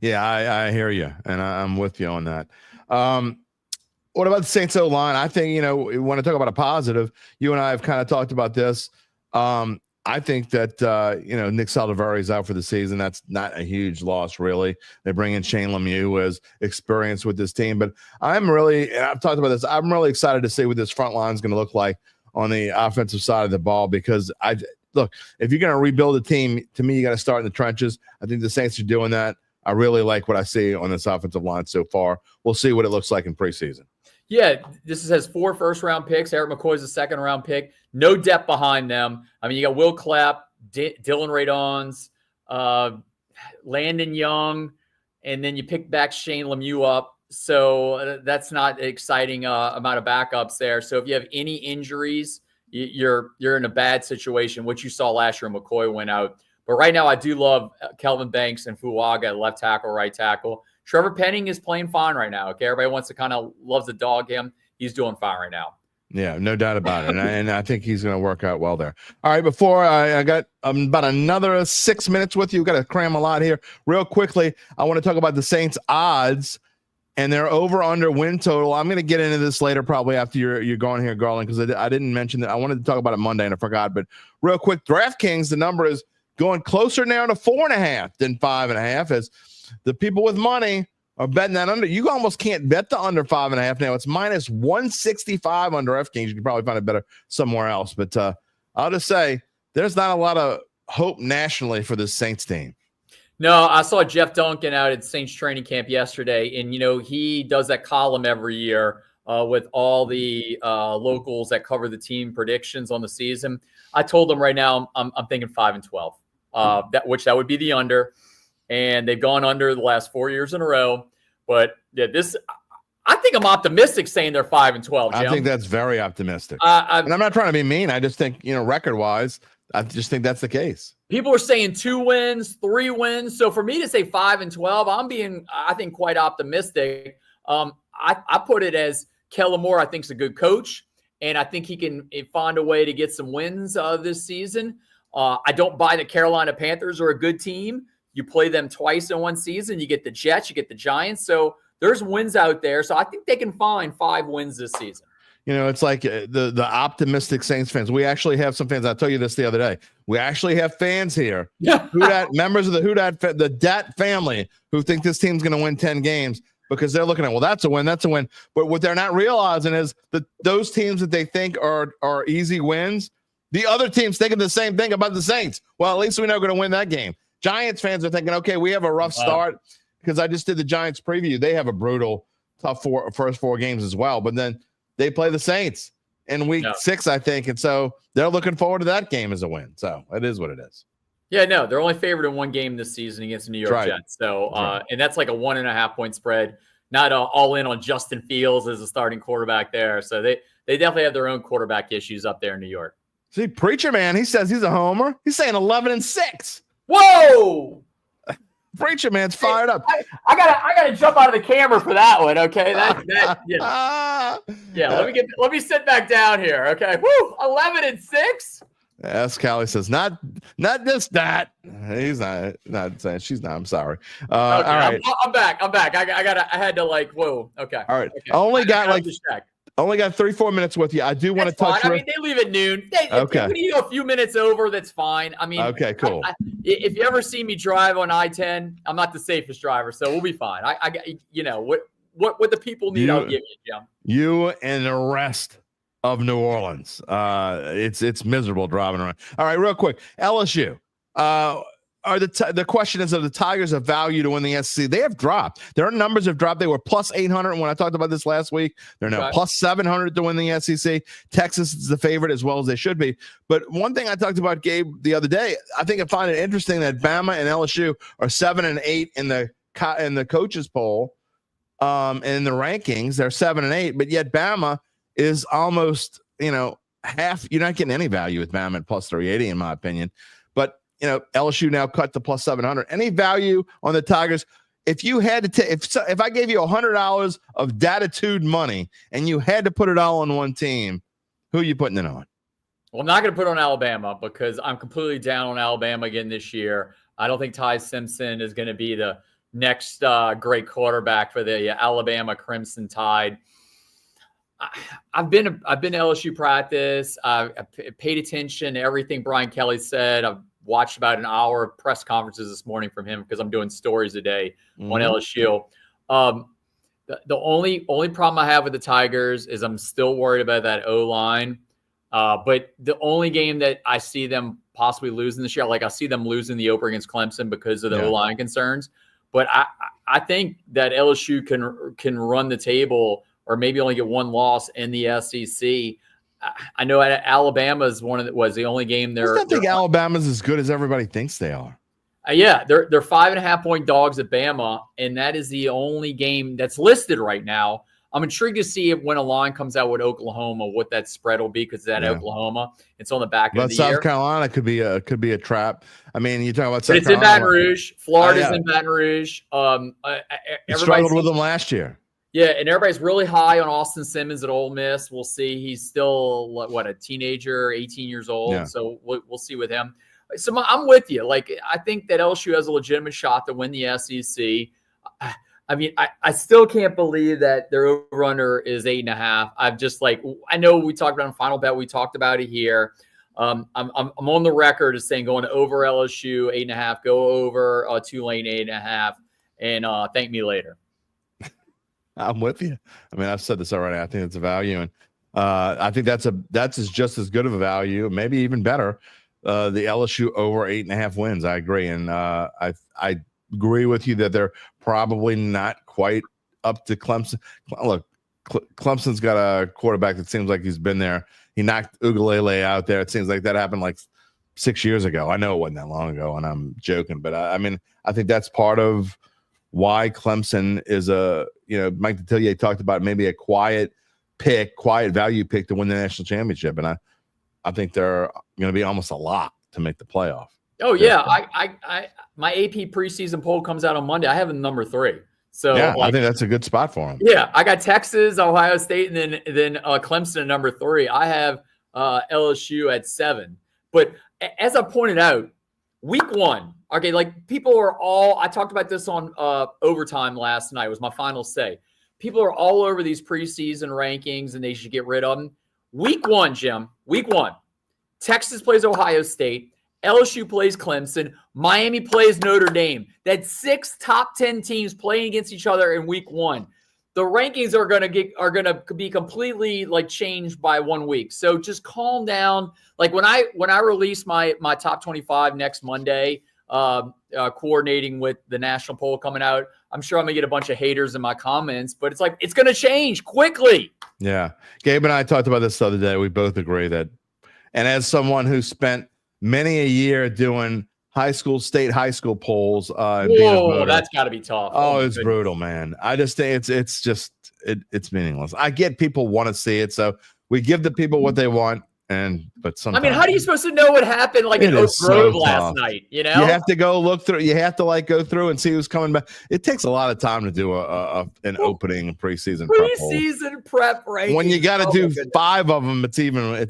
Yeah, I hear you, and I'm with you on that. What about the Saints O-line? I think, we want to talk about a positive. You and I have kind of talked about this. I think that, Nick Saldiveri is out for the season. That's not a huge loss, really. They bring in Shane Lemieux, who has experience with this team. But and I've talked about this, I'm really excited to see what this front line is going to look like on the offensive side of the ball because, look, if you're going to rebuild a team, to me, you got to start in the trenches. I think the Saints are doing that. I really like what I see on this offensive line so far. We'll see what it looks like in preseason. Yeah, this has 4 first-round picks. Eric McCoy's a second-round pick. No depth behind them. I mean, you got Will Clapp, Dylan Radons, Landon Young, and then you pick back Shane Lemieux up. So that's not an exciting amount of backups there. So if you have any injuries, you're in a bad situation, which you saw last year when McCoy went out. But right now, I do love Kelvin Banks and Fuaga at left tackle, right tackle. Trevor Penning is playing fine right now. Okay, everybody wants to loves to dog him. He's doing fine right now. Yeah, no doubt about it. And I think he's going to work out well there. All right, before I got about another 6 minutes with you. We've got to cram a lot here. Real quickly, I want to talk about the Saints odds and their over-under win total. I'm going to get into this later probably after you're going here, Garland, because I didn't mention that. I wanted to talk about it Monday and I forgot. But real quick, DraftKings, the number is going closer now to 4.5 than 5.5 as the people with money are betting that under. You almost can't bet the under 5.5 now. It's minus 165 under DraftKings. You can probably find it better somewhere else. But I'll just say there's not a lot of hope nationally for this Saints team. No, I saw Jeff Duncan out at Saints training camp yesterday, and he does that column every year with all the locals that cover the team predictions on the season. I told him right now I'm thinking 5-12, that would be the under. And they've gone under the last 4 years in a row. But yeah, I think I'm optimistic saying they're 5-12. Jim. I think that's very optimistic. And I'm not trying to be mean. I just think, record-wise, I just think that's the case. People are saying 2 wins, 3 wins. So for me to say 5-12, I'm being, I think, quite optimistic. I put it as Kellen Moore, I think, is a good coach. And I think he can find a way to get some wins this season. I don't buy the Carolina Panthers are a good team. You play them twice in one season. You get the Jets, you get the Giants. So there's wins out there. So I think they can find 5 wins this season. It's like the optimistic Saints fans. We actually have some fans. I told you this the other day. We actually have fans here. Yeah. Members of the Dat family who think this team's going to win 10 games. because they're looking at, well, that's a win. But what they're not realizing is that those teams that they think are easy wins, the other team's thinking the same thing about the Saints. Well, at least we know we're going to win that game. Giants fans are thinking, okay, we have a rough start because I just did the Giants preview. They have a brutal, tough first 4 games as well. But then they play the Saints in week 6, I think. And so they're looking forward to that game as a win. So it is what it is. Yeah, no, they're only favored in 1 game this season against the New York Jets. So, and that's like a 1.5 point spread, not all in on Justin Fields as a starting quarterback there. So they definitely have their own quarterback issues up there in New York. See, Preacher Man, he says he's a homer. He's saying 11-6. Whoa! Preacher Man's fired up. I gotta jump out of the camera for that one. Okay, Let me sit back down here. Okay, 11-6. Yes, Callie says not just that. He's not saying she's not. I'm sorry. Okay, all right, I'm back. I had to like. Whoa. Okay. All right. Okay. I only got 3-4 minutes with you. I do want to touch. I mean, they leave at noon. Okay. If we need a few minutes over, that's fine. I mean, okay, cool. If you ever see me drive on I-10, I'm not the safest driver, so we'll be fine. I what the people need, I'll give you, Jim. You and the rest of New Orleans. It's miserable driving around. All right, real quick. LSU. The question is, are the Tigers of value to win the SEC? They have dropped. Their numbers have dropped. They were plus 800 when I talked about this last week. They're now plus 700 to win the SEC. Texas is the favorite as well as they should be. But one thing I talked about, Gabe, the other day, I think I find it interesting that Bama and LSU are 7 and 8 in the coaches poll. And in the rankings, they're 7 and 8, but yet Bama is almost, half. You're not getting any value with Bama at plus 380, in my opinion. But LSU now cut to plus 700. Any value on the Tigers? If you had to if I gave you $100 of Dattitude money and you had to put it all on one team, who are you putting it on? Well, I'm not going to put it on Alabama because I'm completely down on Alabama again this year. I don't think Ty Simpson is going to be the next great quarterback for the Alabama Crimson Tide. I've been to LSU practice. I paid attention to everything Brian Kelly said. I've watched about an hour of press conferences this morning from him because I'm doing stories a day on LSU. The only problem I have with the Tigers is I'm still worried about that O-line. But the only game that I see them possibly losing this year, like I see them losing the opener against Clemson because of the O-line concerns. But I think that LSU can run the table or maybe only get one loss in the SEC. I know Alabama is was the only game there. I don't think Alabama's as good as everybody thinks they are. Yeah, they're 5.5 point dogs at Bama, and that is the only game that's listed right now. I'm intrigued to see when a line comes out with Oklahoma, what that spread will be because that Oklahoma, it's on the back end of the South year. Carolina could be a trap. I mean, you talk about South It's Carolina. In Baton Rouge. Florida's in Baton Rouge. He struggled with them last year. Yeah, and everybody's really high on Austin Simmons at Ole Miss. We'll see. He's still a teenager, 18 years old. Yeah. So we'll see with him. So I'm with you. Like, I think that LSU has a legitimate shot to win the SEC. I mean, I still can't believe that their over-under is 8.5. I know we talked about in Final Bet. We talked about it here. I'm on the record as saying going over LSU 8.5, go over Tulane 8.5, and thank me later. I'm with you. I mean, I've said this already. I think it's a value, and I think that's just as good of a value, maybe even better. The LSU over 8.5 wins. I agree, and I agree with you that they're probably not quite up to Clemson. Look, Clemson's got a quarterback that seems like he's been there. He knocked Ugalele out there. It seems like that happened like 6 years ago. I know it wasn't that long ago, and I'm joking, but I mean, I think that's part of why Clemson is Mike Detillier talked about maybe a quiet value pick to win the national championship. And I think they're going to be almost a lock to make the playoff. Oh yeah. My AP preseason poll comes out on Monday. I have them number 3. So yeah, I think that's a good spot for them. Yeah. I got Texas, Ohio State, and then Clemson at number 3. I have LSU at 7, but as I pointed out, week 1, okay, like people are all, I talked about this on Overtime last night, was my final say. People are all over these preseason rankings and they should get rid of them. Week 1, Jim, week 1, Texas plays Ohio State. LSU plays Clemson. Miami plays Notre Dame. That's 6 top 10 teams playing against each other in week 1. The rankings are gonna be completely like changed by 1 week. So just calm down. Like when I release my top 25 next Monday, coordinating with the national poll coming out, I'm sure I'm gonna get a bunch of haters in my comments, but it's like it's gonna change quickly. Yeah, Gabe and I talked about this the other day. We both agree that, and as someone who spent many a year doing state high school polls. Whoa, that's got to be tough. Oh, it's brutal, man. I just think it's meaningless. I get people want to see it, so we give the people what they want. But sometimes, I mean, how are you supposed to know what happened like in Oak Grove last night? You know, you have to go look through. You have to go through and see who's coming back. It takes a lot of time to do an opening preseason prep ranking. When you got to do 5 of them, it's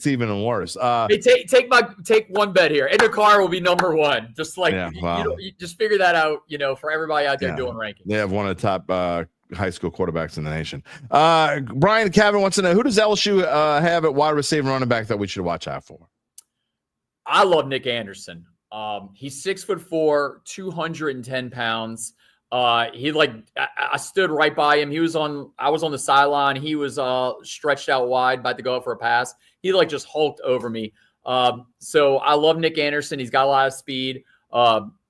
even worse. Hey, take one bet here. In the car will be number 1. Just like you just figure that out. You know, for everybody out there doing rankings. They have one of the top high school quarterbacks in the nation. Brian Kevin wants to know, who does LSU have at wide receiver running back that we should watch out for? I love Nick Anderson. He's 6'4", 210 pounds. I stood right by him. I was on the sideline. He was stretched out wide, about to go up for a pass. He just hulked over me. So I love Nick Anderson. He's got a lot of speed.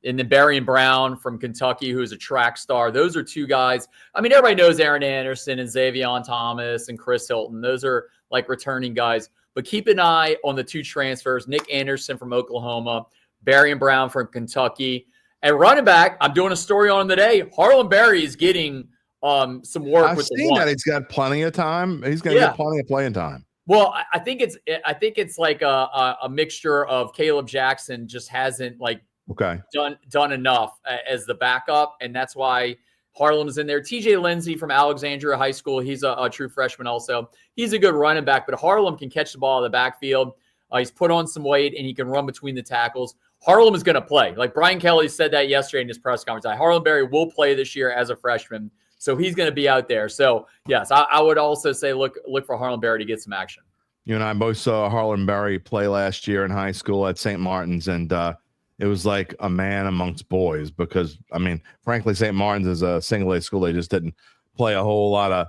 And then Barry and Brown from Kentucky, who's a track star. Those are 2 guys. I mean, everybody knows Aaron Anderson and Xavier Thomas and Chris Hilton. Those are returning guys. But keep an eye on the 2 transfers, Nick Anderson from Oklahoma, Barry and Brown from Kentucky. And running back, I'm doing a story on him today. Harlan Berry is getting some work. I've seen that. He's got plenty of time. He's going to get plenty of playing time. Well, I think it's like a mixture of Caleb Jackson just hasn't done enough as the backup, and that's why Harlan is in there. TJ Lindsey from Alexandria High School, he's a true freshman also. He's a good running back, but Harlan can catch the ball in the backfield. He's put on some weight, and he can run between the tackles. Harlan is going to play. Like Brian Kelly said that yesterday in his press conference. Harlan Berry will play this year as a freshman, so he's going to be out there. So, yes, I would also say look for Harlan Berry to get some action. You and I both saw Harlan Berry play last year in high school at St. Martin's, and it was like a man amongst boys because, I mean, frankly, St. Martin's is a single-A school. They just didn't play a whole lot of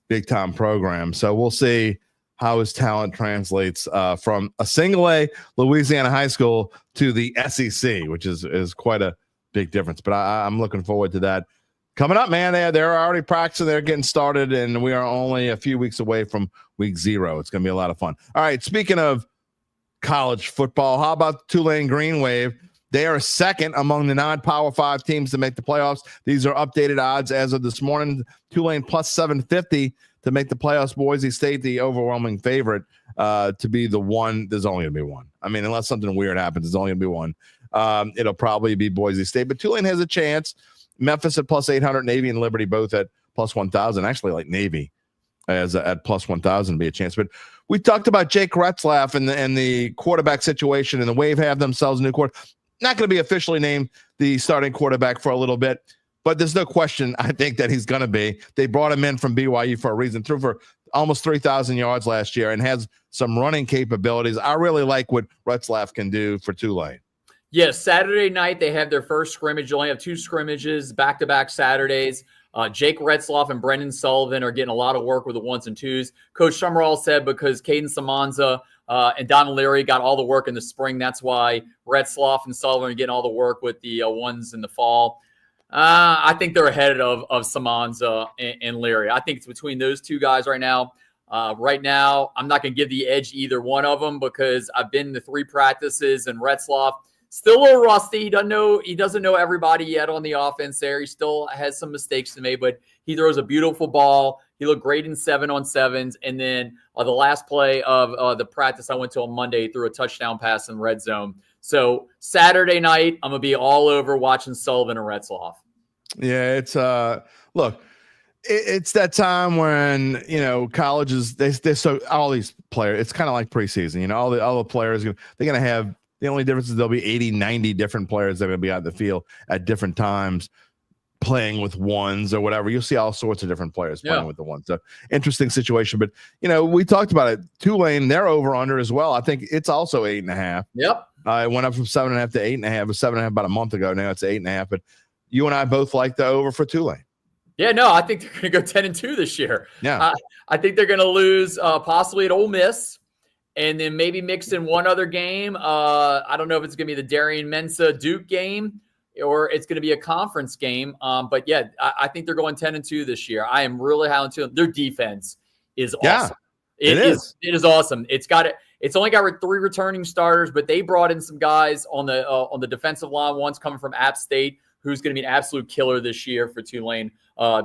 big-time programs. So we'll see how his talent translates from a single-A Louisiana high school to the SEC, which is quite a big difference. But I'm looking forward to that. Coming up, man, they're already practicing. They're getting started, and we are only a few weeks away from week 0. It's going to be a lot of fun. All right, speaking of college football, how about the Tulane Green Wave? They are second among the non-Power 5 teams to make the playoffs. These are updated odds as of this morning. Tulane plus 750 to make the playoffs. Boise State, the overwhelming favorite to be the one. There's only going to be one. I mean, unless something weird happens, there's only going to be one. It'll probably be Boise State. But Tulane has a chance. Memphis at plus 800, Navy and Liberty both at plus 1,000. Actually, like Navy as at plus 1,000 be a chance. But we talked about Jake Retzlaff and the quarterback situation, and the Wave have themselves a new quarterback. Not going to be officially named the starting quarterback for a little bit, but there's no question, I think, that he's going to be. They brought him in from BYU for a reason. Threw for almost 3,000 yards last year and has some running capabilities. I really like what Retzlaff can do for Tulane. Yes, Saturday night they have their first scrimmage. You only have 2 scrimmages, back-to-back Saturdays. Jake Retzlaff and Brendan Sullivan are getting a lot of work with the 1s and 2s. Coach Summerall said because Caden Samanza and Don Leary got all the work in the spring, that's why Retzlaff and Sullivan are getting all the work with the 1s in the fall. I think they're ahead of Samanza and Leary. I think it's between those 2 guys right now. Right now, I'm not going to give the edge to either one of them because I've been to 3 practices, and Retzlaff still a little rusty. He doesn't know everybody yet on the offense there. He still has some mistakes to make, but he throws a beautiful ball. He looked great in 7-on-7s. And then the last play of the practice I went to on Monday, he threw a touchdown pass in red zone. So Saturday night, I'm going to be all over watching Sullivan and Retzlaff. Yeah, it's look, it's that time when, colleges, they're so all these players, it's kind of like preseason, all the players, they're going to have, the only difference is there'll be 80, 90 different players that are going to be out in the field at different times. playing with ones or whatever. You'll see all sorts of different players playing Yeah. with the ones. So interesting situation. But, we talked about it. Tulane, they're over under as well. I think it's also 8.5. Yep. It went up from 7.5 to 8.5. It was 7.5 about a month ago. Now it's 8.5. But you and I both like the over for Tulane. Yeah, no, I think they're going to go 10-2 this year. Yeah. I think they're going to lose possibly at Ole Miss, and then maybe mix in one other game. I don't know if it's going to be the Darian Mensah Duke game or it's going to be a conference game. But yeah, I think they're going 10-2 this year. I am really high on Tulane. Their defense is awesome. It is. It is awesome. It's only got 3 returning starters, but they brought in some guys on the defensive line. One's coming from App State, who's going to be an absolute killer this year for Tulane.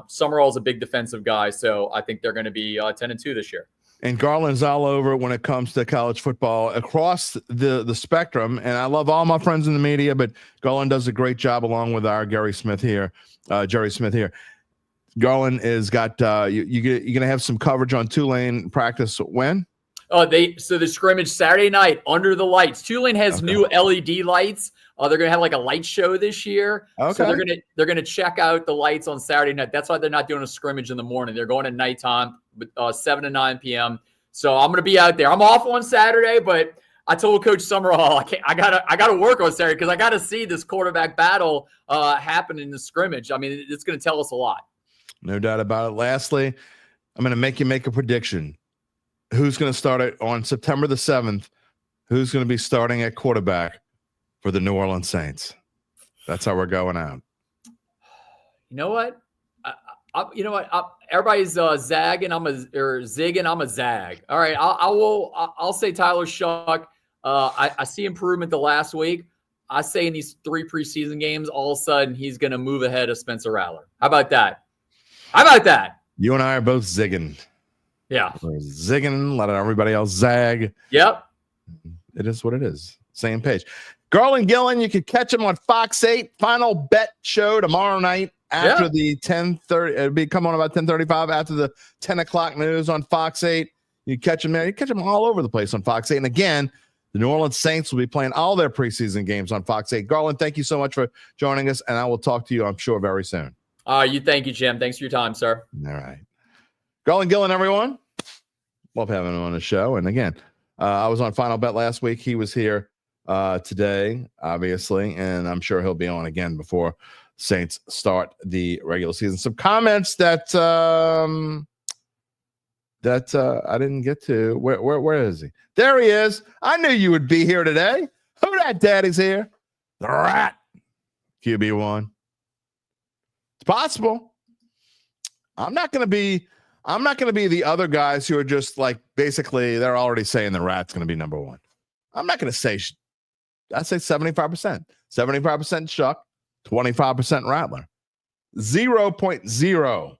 Summerall's a big defensive guy, so I think they're going to be 10-2 this year. And Garland's all over when it comes to college football across the spectrum. And I love all my friends in the media, but Garland does a great job along with our Jerry Smith here. Garland is got you're going to have some coverage on Tulane practice when? So the scrimmage Saturday night under the lights. Tulane has new LED lights. They're going to have like a light show this year. Okay. So they're going to check out the lights on Saturday night. That's why they're not doing a scrimmage in the morning. They're going at nighttime, 7 to 9 p.m. So I'm going to be out there. I'm off on Saturday, but I told Coach Summerall I gotta work on Saturday because I got to see this quarterback battle happen in the scrimmage. I mean, it's going to tell us a lot. No doubt about it. Lastly, I'm going to make you make a prediction. Who's going to start it on September the 7th? Who's going to be starting at quarterback for the New Orleans Saints? That's how we're going out. You know what? Everybody's zagging. Zigging. I'm a zag. All right. I'll say Tyler Shough. I see improvement the last week. I say in these 3 preseason games, all of a sudden he's going to move ahead of Spencer Rattler. How about that? You and I are both zigging. Yeah. We're zigging, letting everybody else zag. Yep. It is what it is. Same page. Garland Gillen, you can catch him on Fox 8. Final bet show tomorrow night after the 10:30. It'll be coming on about 10:35 after the 10 o'clock news on Fox 8. You catch him there. You catch him all over the place on Fox 8. And again, the New Orleans Saints will be playing all their preseason games on Fox 8. Garland, thank you so much for joining us, and I will talk to you, I'm sure, very soon. Thank you, Jim. Thanks for your time, sir. All right. Garland Gillen, everyone. Love having him on the show. And again, I was on Final Bet last week. He was here today, obviously, and I'm sure he'll be on again before Saints start the regular season. Some comments that I didn't get to. Where is he? There he is. I knew you would be here today. Who that daddy's here? The Rat. QB1. It's possible. I'm not going to be the other guys who are just like, basically, they're already saying the Rat's going to be number 1. I'm not going to say, I'd say 75%. 75% Shough, 25% Rattler. 0.0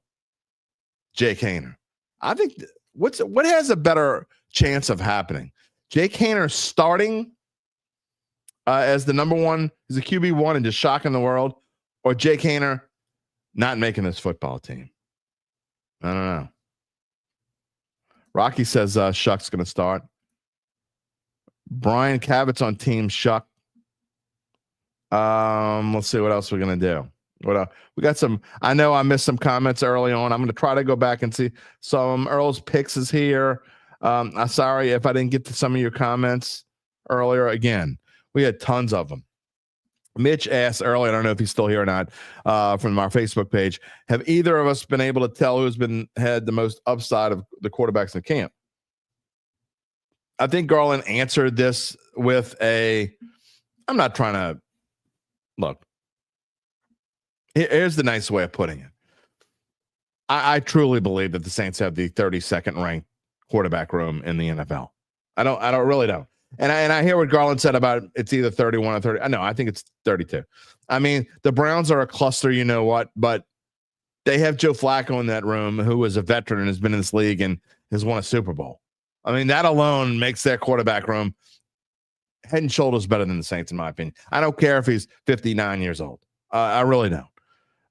Jake Haener. I think what has a better chance of happening? Jake Haener starting as the number 1, as a QB1 and just shocking the world, or Jake Haener not making this football team? I don't know. Rocky says Shough's going to start. Brian Cabot's on Team Shough. Let's see what else we're going to do. We got some. I know I missed some comments early on. I'm going to try to go back and see some. Earl's Picks is here. I'm sorry if I didn't get to some of your comments earlier. Again, we had tons of them. Mitch asked earlier, I don't know if he's still here or not, from our Facebook page, have either of us been able to tell who's had the most upside of the quarterbacks in camp? I think Garland answered this with I'm not trying to look. Here's the nice way of putting it. I truly believe that the Saints have the 32nd ranked quarterback room in the NFL. I really don't. And I hear what Garland said about it's either 31 or 30. No, I think it's 32. I mean, the Browns are a cluster, you know what, but they have Joe Flacco in that room, who is a veteran and has been in this league and has won a Super Bowl. I mean, that alone makes their quarterback room head and shoulders better than the Saints, in my opinion. I don't care if he's 59 years old. I really don't.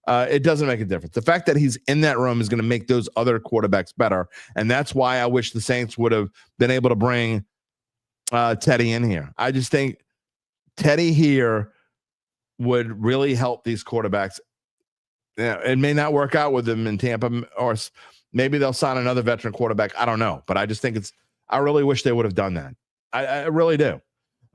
It doesn't make a difference. The fact that he's in that room is going to make those other quarterbacks better, and that's why I wish the Saints would have been able to bring Teddy in here. I just think Teddy here would really help these quarterbacks Yeah, it may not work out with them in Tampa, or maybe they'll sign another veteran quarterback. I don't know, but I just think I really wish they would have done that. I really do.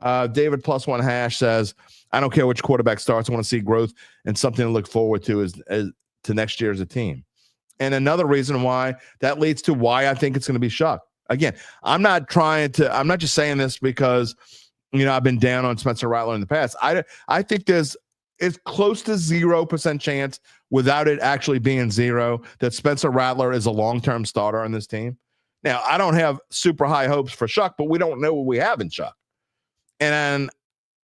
David +1 hash says, I don't care which quarterback starts. I want to see growth and something to look forward to as to next year as a team. And another reason why that leads to why I think it's going to be Shough. Again, I'm not just saying this because, I've been down on Spencer Rattler in the past. I think it's close to 0% chance, without it actually being zero, that Spencer Rattler is a long-term starter on this team. Now, I don't have super high hopes for Shough, but we don't know what we have in Shough. And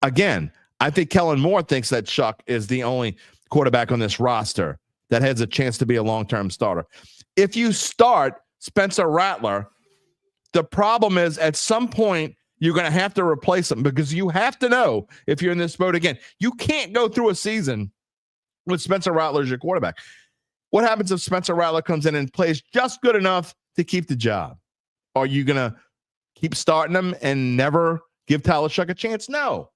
again, I think Kellen Moore thinks that Shough is the only quarterback on this roster that has a chance to be a long-term starter. If you start Spencer Rattler, the problem is at some point you're going to have to replace him, because you have to know, if you're in this boat again, you can't go through a season with Spencer Rattler as your quarterback. What happens if Spencer Rattler comes in and plays just good enough to keep the job? Are you going to keep starting him and never give Tyler Shough a chance? No.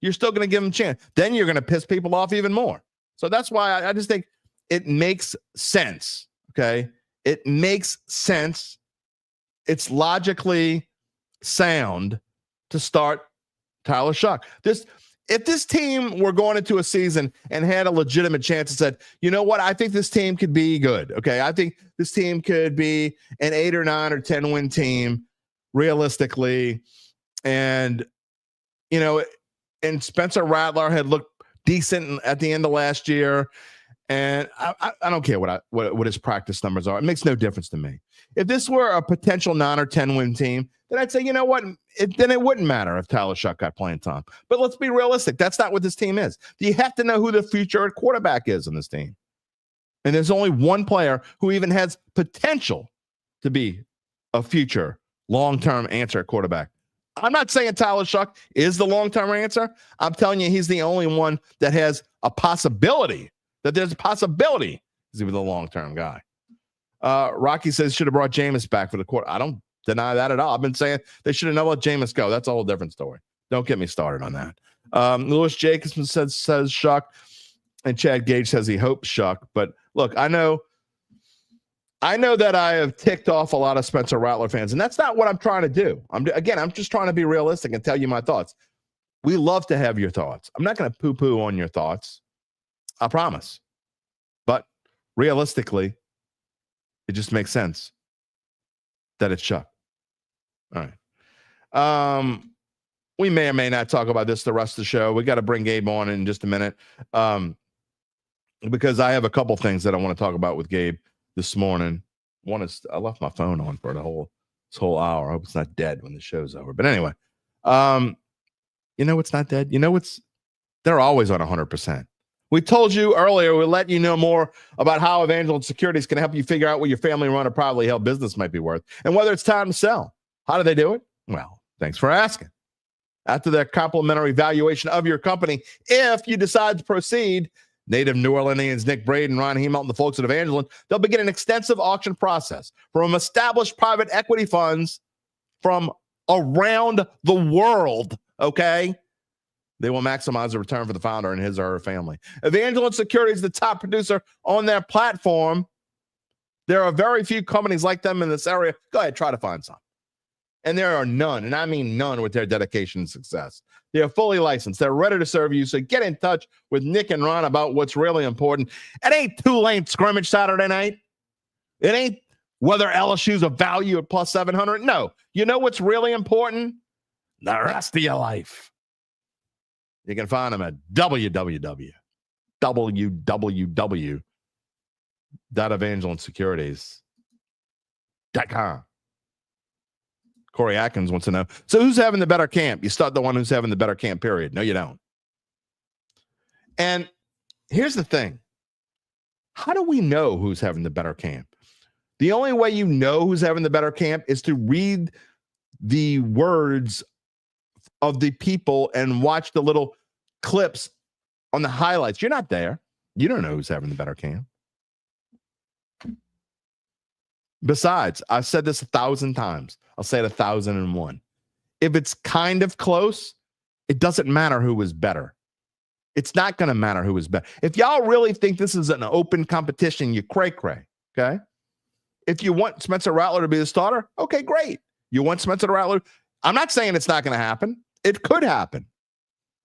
You're still going to give him a chance. Then you're going to piss people off even more. So that's why I just think it makes sense, okay? It makes sense. It's logically sound to start Tyler Shough. If this team were going into a season and had a legitimate chance and said, you know what, I think this team could be good, okay? I think this team could be an 8 or 9 or 10 win team, realistically. And, and Spencer Rattler had looked decent at the end of last year. And I don't care what his practice numbers are. It makes no difference to me. If this were a potential 9 or 10 win team, then I'd say, you know what? Then it wouldn't matter if Tyler Shough got playing time. But let's be realistic. That's not what this team is. You have to know who the future quarterback is in this team. And there's only one player who even has potential to be a future long-term answer at quarterback. I'm not saying Tyler Shough is the long-term answer. I'm telling you, he's the only one that has a possibility, that there's a possibility he's going to be the long-term guy. Rocky says should have brought Jameis back for the quarter. I don't deny that at all. I've been saying they should have never let Jameis go. That's a whole different story. Don't get me started on that. Lewis Jacobson says Shough, and Chad Gage says he hopes Shough. But look, I know that I have ticked off a lot of Spencer Rattler fans, and that's not what I'm trying to do. I'm just trying to be realistic and tell you my thoughts. We love to have your thoughts. I'm not going to poo-poo on your thoughts. I promise. But realistically, it just makes sense that it's Shough. All right. We may or may not talk about this the rest of the show. We got to bring Gabe on in just a minute, because I have a couple things that I want to talk about with Gabe this morning. One is I left my phone on for this whole hour. I hope it's not dead when the show's over. But anyway, it's not dead. They're always on 100%. We told you earlier, we'll let you know more about how Evangeline Securities can help you figure out what your family-run or privately held business might be worth and whether it's time to sell. How do they do it? Well, thanks for asking. After their complimentary valuation of your company, if you decide to proceed, native New Orleanians Nick Braden, Ron Hemelt, and the folks at Evangeline, they'll begin an extensive auction process from established private equity funds from around the world, okay? They will maximize the return for the founder and his or her family. Evangeline Securities is the top producer on their platform. There are very few companies like them in this area. Go ahead, try to find some. And there are none, and I mean none, with their dedication and success. They are fully licensed. They're ready to serve you. So get in touch with Nick and Ron about what's really important. It ain't Tulane scrimmage Saturday night. It ain't whether LSU's a value at plus 700. No. You know what's really important? The rest of your life. You can find them at www.evangelinesecurities.com. Corey Atkins wants to know, so who's having the better camp? You start the one who's having the better camp, period. No, you don't. And here's the thing. How do we know who's having the better camp? The only way you know who's having the better camp is to read the words of the people and watch the little clips on the highlights. You're not there. You don't know who's having the better camp. Besides, I've said this 1,000 times. I'll say it 1,001. If it's kind of close, it doesn't matter who is better. It's not going to matter who is better. If y'all really think this is an open competition, you cray-cray, okay? If you want Spencer Rattler to be the starter, okay, great. You want Spencer Rattler? I'm not saying it's not going to happen. It could happen.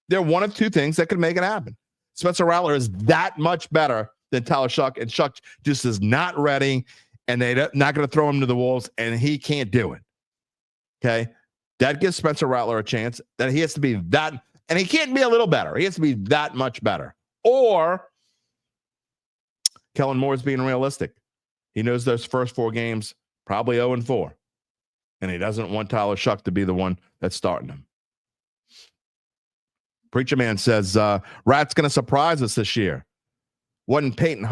They're one of two things that could make it happen. Spencer Rattler is that much better than Tyler Shough, and Shough just is not ready, and they're not going to throw him to the wolves, and he can't do it. Okay? That gives Spencer Rattler a chance that he has to be that, and he can't be a little better. He has to be that much better. Or Kellen Moore is being realistic. He knows those first 4 games, probably 0-4. And he doesn't want Tyler Shough to be the one that's starting him. Preacher Man says, Rat's going to surprise us this year. Wasn't Peyton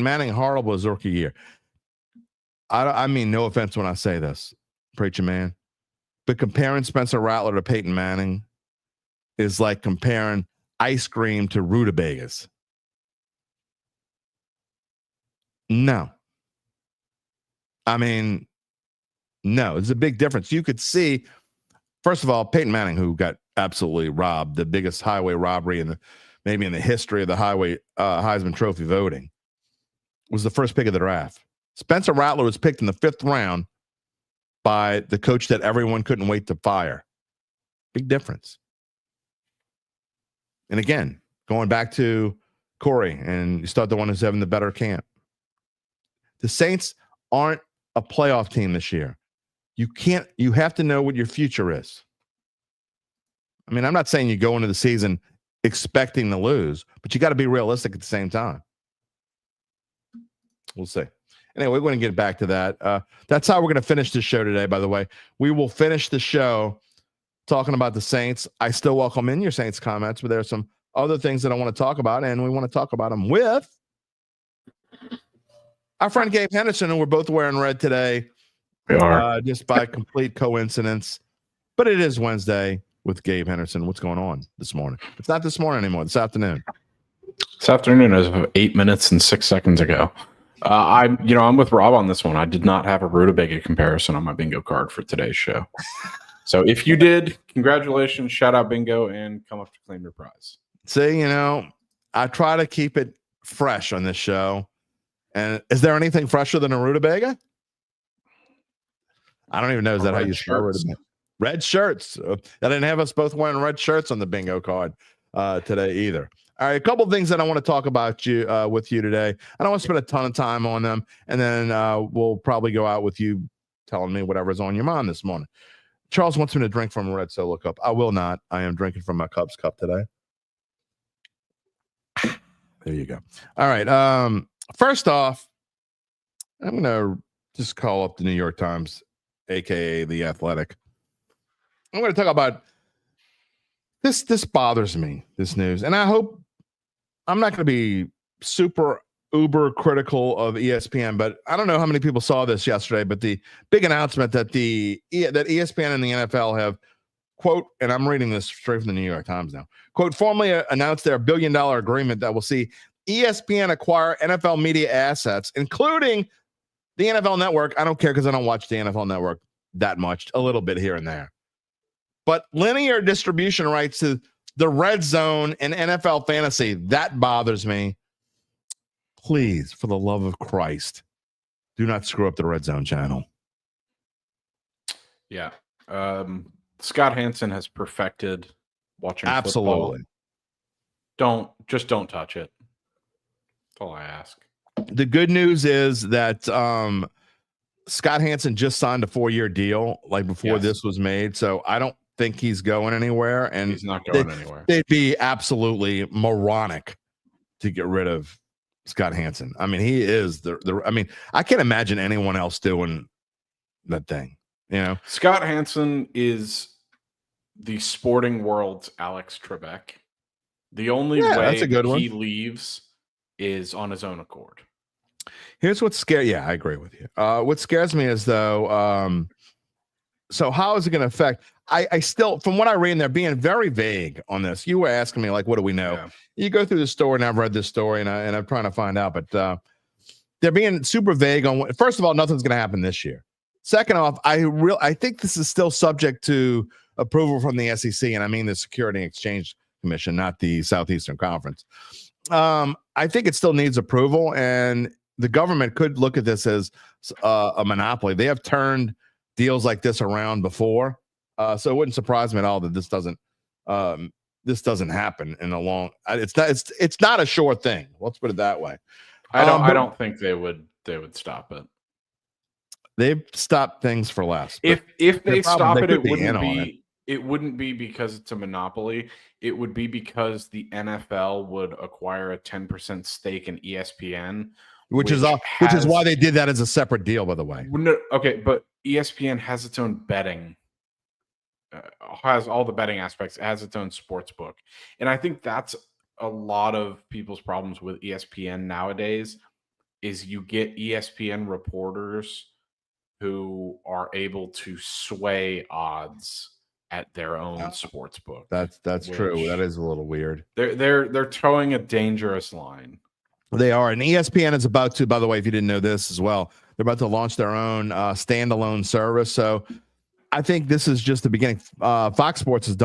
Manning horrible his rookie year? I mean, no offense when I say this, Preacher Man. But comparing Spencer Rattler to Peyton Manning is like comparing ice cream to rutabagas. No. I mean, no, it's a big difference. You could see, first of all, Peyton Manning, who got absolutely robbed, the biggest highway robbery maybe in the history of the Heisman Trophy voting, was the first pick of the draft. Spencer Rattler was picked in the 5th round by the coach that everyone couldn't wait to fire. Big difference. And again, going back to Corey, and you start the one who's having the better camp. The Saints aren't a playoff team this year. You have to know what your future is. I mean, I'm not saying you go into the season expecting to lose, but you got to be realistic at the same time. We'll see. Anyway, we're going to get back to that. That's how we're going to finish the show today, by the way. We will finish the show talking about the Saints. I still welcome in your Saints comments, but there are some other things that I want to talk about, and we want to talk about them with our friend Gabe Henderson, and we're both wearing red today. We are. Just by complete coincidence. But it is Wednesday with Gabe Henderson. What's going on this morning? It's not this morning anymore. This afternoon. This afternoon, as of 8 minutes and 6 seconds ago. I'm with Rob on this one. I did not have a rutabaga comparison on my bingo card for today's show. So if you did, congratulations, shout out bingo, and come up to claim your prize. See, I try to keep it fresh on this show. And is there anything fresher than a rutabaga? I don't even know. Is that how you spell rutabaga? Red shirts. I didn't have us both wearing red shirts on the bingo card today either. All right, a couple of things that I want to talk about with you today. I don't want to spend a ton of time on them, and then we'll probably go out with you telling me whatever's on your mind this morning. Charles wants me to drink from a red Solo cup. I will not. I am drinking from my Cubs cup today. There you go. All right. First off, I'm going to just call up the New York Times, a.k.a. The Athletic. I'm going to talk about this. This bothers me, this news. And I hope I'm not going to be super uber critical of ESPN, but I don't know how many people saw this yesterday, but the big announcement that that ESPN and the NFL have, quote, and I'm reading this straight from the New York Times now, quote, formally announced their $1 billion agreement that will see ESPN acquire NFL media assets, including the NFL Network. I don't care because I don't watch the NFL Network that much, a little bit here and there. But linear distribution rights to the Red Zone and NFL Fantasy, that bothers me. Please, for the love of Christ, do not screw up the Red Zone channel. Yeah. Scott Hansen has perfected watching Absolutely. Football. Don't touch it. That's all I ask. The good news is that Scott Hansen just signed a 4-year deal like before this was made. So I don't think he's going anywhere. And he's not going anywhere. They'd be absolutely moronic to get rid of Scott Hansen. I mean, he is I can't imagine anyone else doing that thing. Scott Hansen is the sporting world's Alex Trebek. The only way that's a good one. He leaves is on his own accord. Here's what's scary. Yeah, I agree with you. What scares me is though, so how is it going to affect? I still, from what I read, they're being very vague on this. You were asking me like, what do we know? Yeah. You go through the story, and I've read this story, and I'm trying to find out, but they're being super vague on what. First of all, nothing's going to happen this year. Second off, I think this is still subject to approval from the SEC, and I mean the Security and Exchange Commission, not the Southeastern Conference. I think it still needs approval, and the government could look at this as a monopoly. They have turned deals like this around before, so it wouldn't surprise me at all that this doesn't happen in a long. It's not a sure thing. Let's put it that way. I don't think they would stop it. They've stopped things for less. If they stop it, it wouldn't be because it's a monopoly. It would be because the NFL would acquire a 10% stake in ESPN, which is why they did that as a separate deal, by the way. No, okay, but ESPN has its own betting, has all the betting aspects. It has its own sports book, and I think that's a lot of people's problems with ESPN nowadays. Is you get ESPN reporters who are able to sway odds at their own sports book. That's true. That is a little weird. They're towing a dangerous line. They are. And ESPN is about to, by the way, if you didn't know this as well, they're about to launch their own standalone service. So I think this is just the beginning. Fox Sports has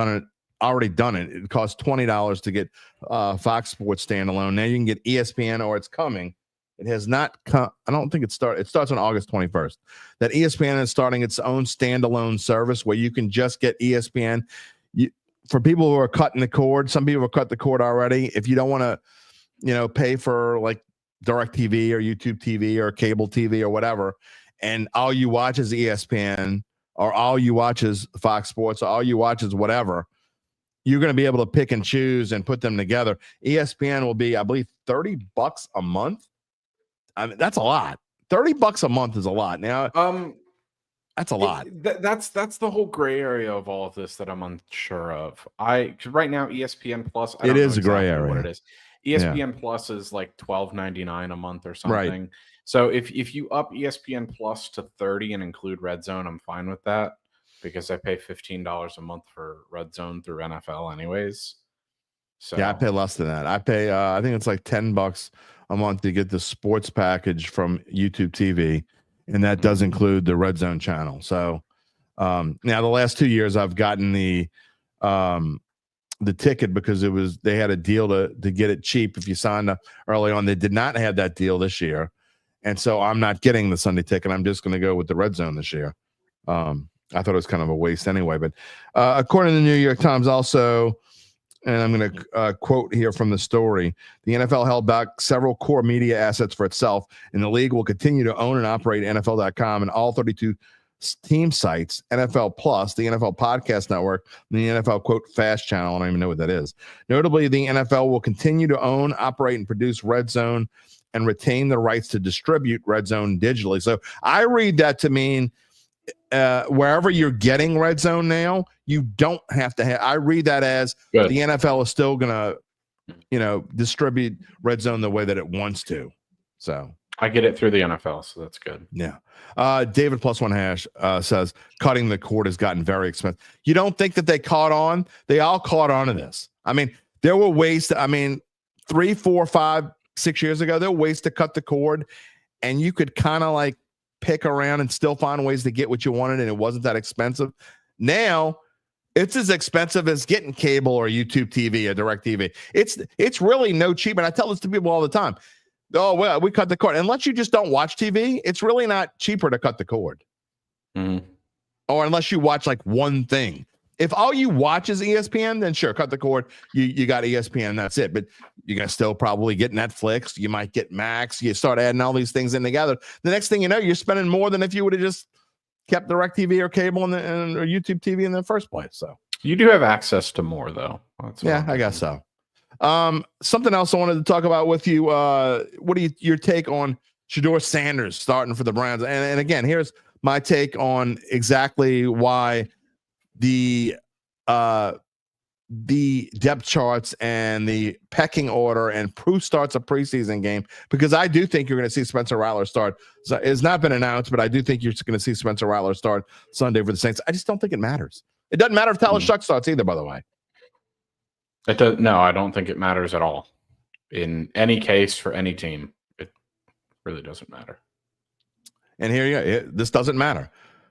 already done it. It costs $20 to get Fox Sports standalone. Now you can get ESPN, or it's coming. It has not come. I don't think it starts. It starts on August 21st. That ESPN is starting its own standalone service where you can just get ESPN. For people who are cutting the cord, some people have cut the cord already. If you don't want to, pay for like DirecTV or YouTube TV or cable TV or whatever, and all you watch is ESPN, or all you watch is Fox Sports, or all you watch is whatever, you're going to be able to pick and choose and put them together. ESPN will be, I believe, $30 a month. I mean, that's a lot. $30 a month is a lot. Now, that's a lot. That's the whole gray area of all of this that I'm unsure of. Cause right now ESPN Plus, I don't it is know a gray exactly area. what it is. ESPN Plus is like $12.99 a month or something. Right. So if you up ESPN Plus to $30 and include Red Zone, I'm fine with that because I pay $15 a month for Red Zone through NFL anyways. So yeah, I pay less than that. I pay I think it's like $10 a month to get the sports package from YouTube TV, and that does include the Red Zone channel. So now the last 2 years I've gotten the ticket because they had a deal to get it cheap if you signed up early on. They did not have that deal this year, and so I'm not getting the Sunday ticket. I'm just going to go with the Red Zone this year. I thought it was kind of a waste anyway, but according to the New York Times also, and I'm going to quote here from the story, the NFL held back several core media assets for itself, and the league will continue to own and operate NFL.com and all 32 team sites, NFL Plus, the NFL Podcast Network, and the NFL, quote, Fast Channel. I don't even know what that is. Notably, the NFL will continue to own, operate, and produce Red Zone and retain the rights to distribute Red Zone digitally. So I read that to mean wherever you're getting Red Zone now, you don't have to have. I read that as the NFL is still going to, distribute Red Zone the way that it wants to. So I get it through the NFL, so that's good. Yeah. David +1# says cutting the cord has gotten very expensive. You don't think that they caught on? They all caught on to this. I mean, there were ways to, 3, 4, 5, 6 years ago, there were ways to cut the cord, and you could kind of like pick around and still find ways to get what you wanted, and it wasn't that expensive. Now it's as expensive as getting cable or YouTube TV or DirecTV. It's really no cheap. And I tell this to people all the time. Oh, well, we cut the cord. Unless you just don't watch TV, it's really not cheaper to cut the cord. Mm-hmm. Or unless you watch like one thing. If all you watch is ESPN, then sure, cut the cord. You got ESPN, and that's it. But you're going to still probably get Netflix. You might get Max. You start adding all these things in together. The next thing you know, you're spending more than if you would have just kept DirecTV or cable or YouTube TV in the first place. So you do have access to more, though. Yeah, I guess so. Something else I wanted to talk about with you. What your take on Shedeur Sanders starting for the Browns? And again, here's my take on exactly why the depth charts and the pecking order and Prue starts a preseason game, because I do think you're going to see Spencer Rattler start. So it's not been announced, but I do think you're going to see Spencer Rattler start Sunday for the Saints. I just don't think it matters. It doesn't matter if Tyler Shough starts either, by the way. It does. No, I don't think it matters at all. In any case, for any team, it really doesn't matter. And here you go. This doesn't matter.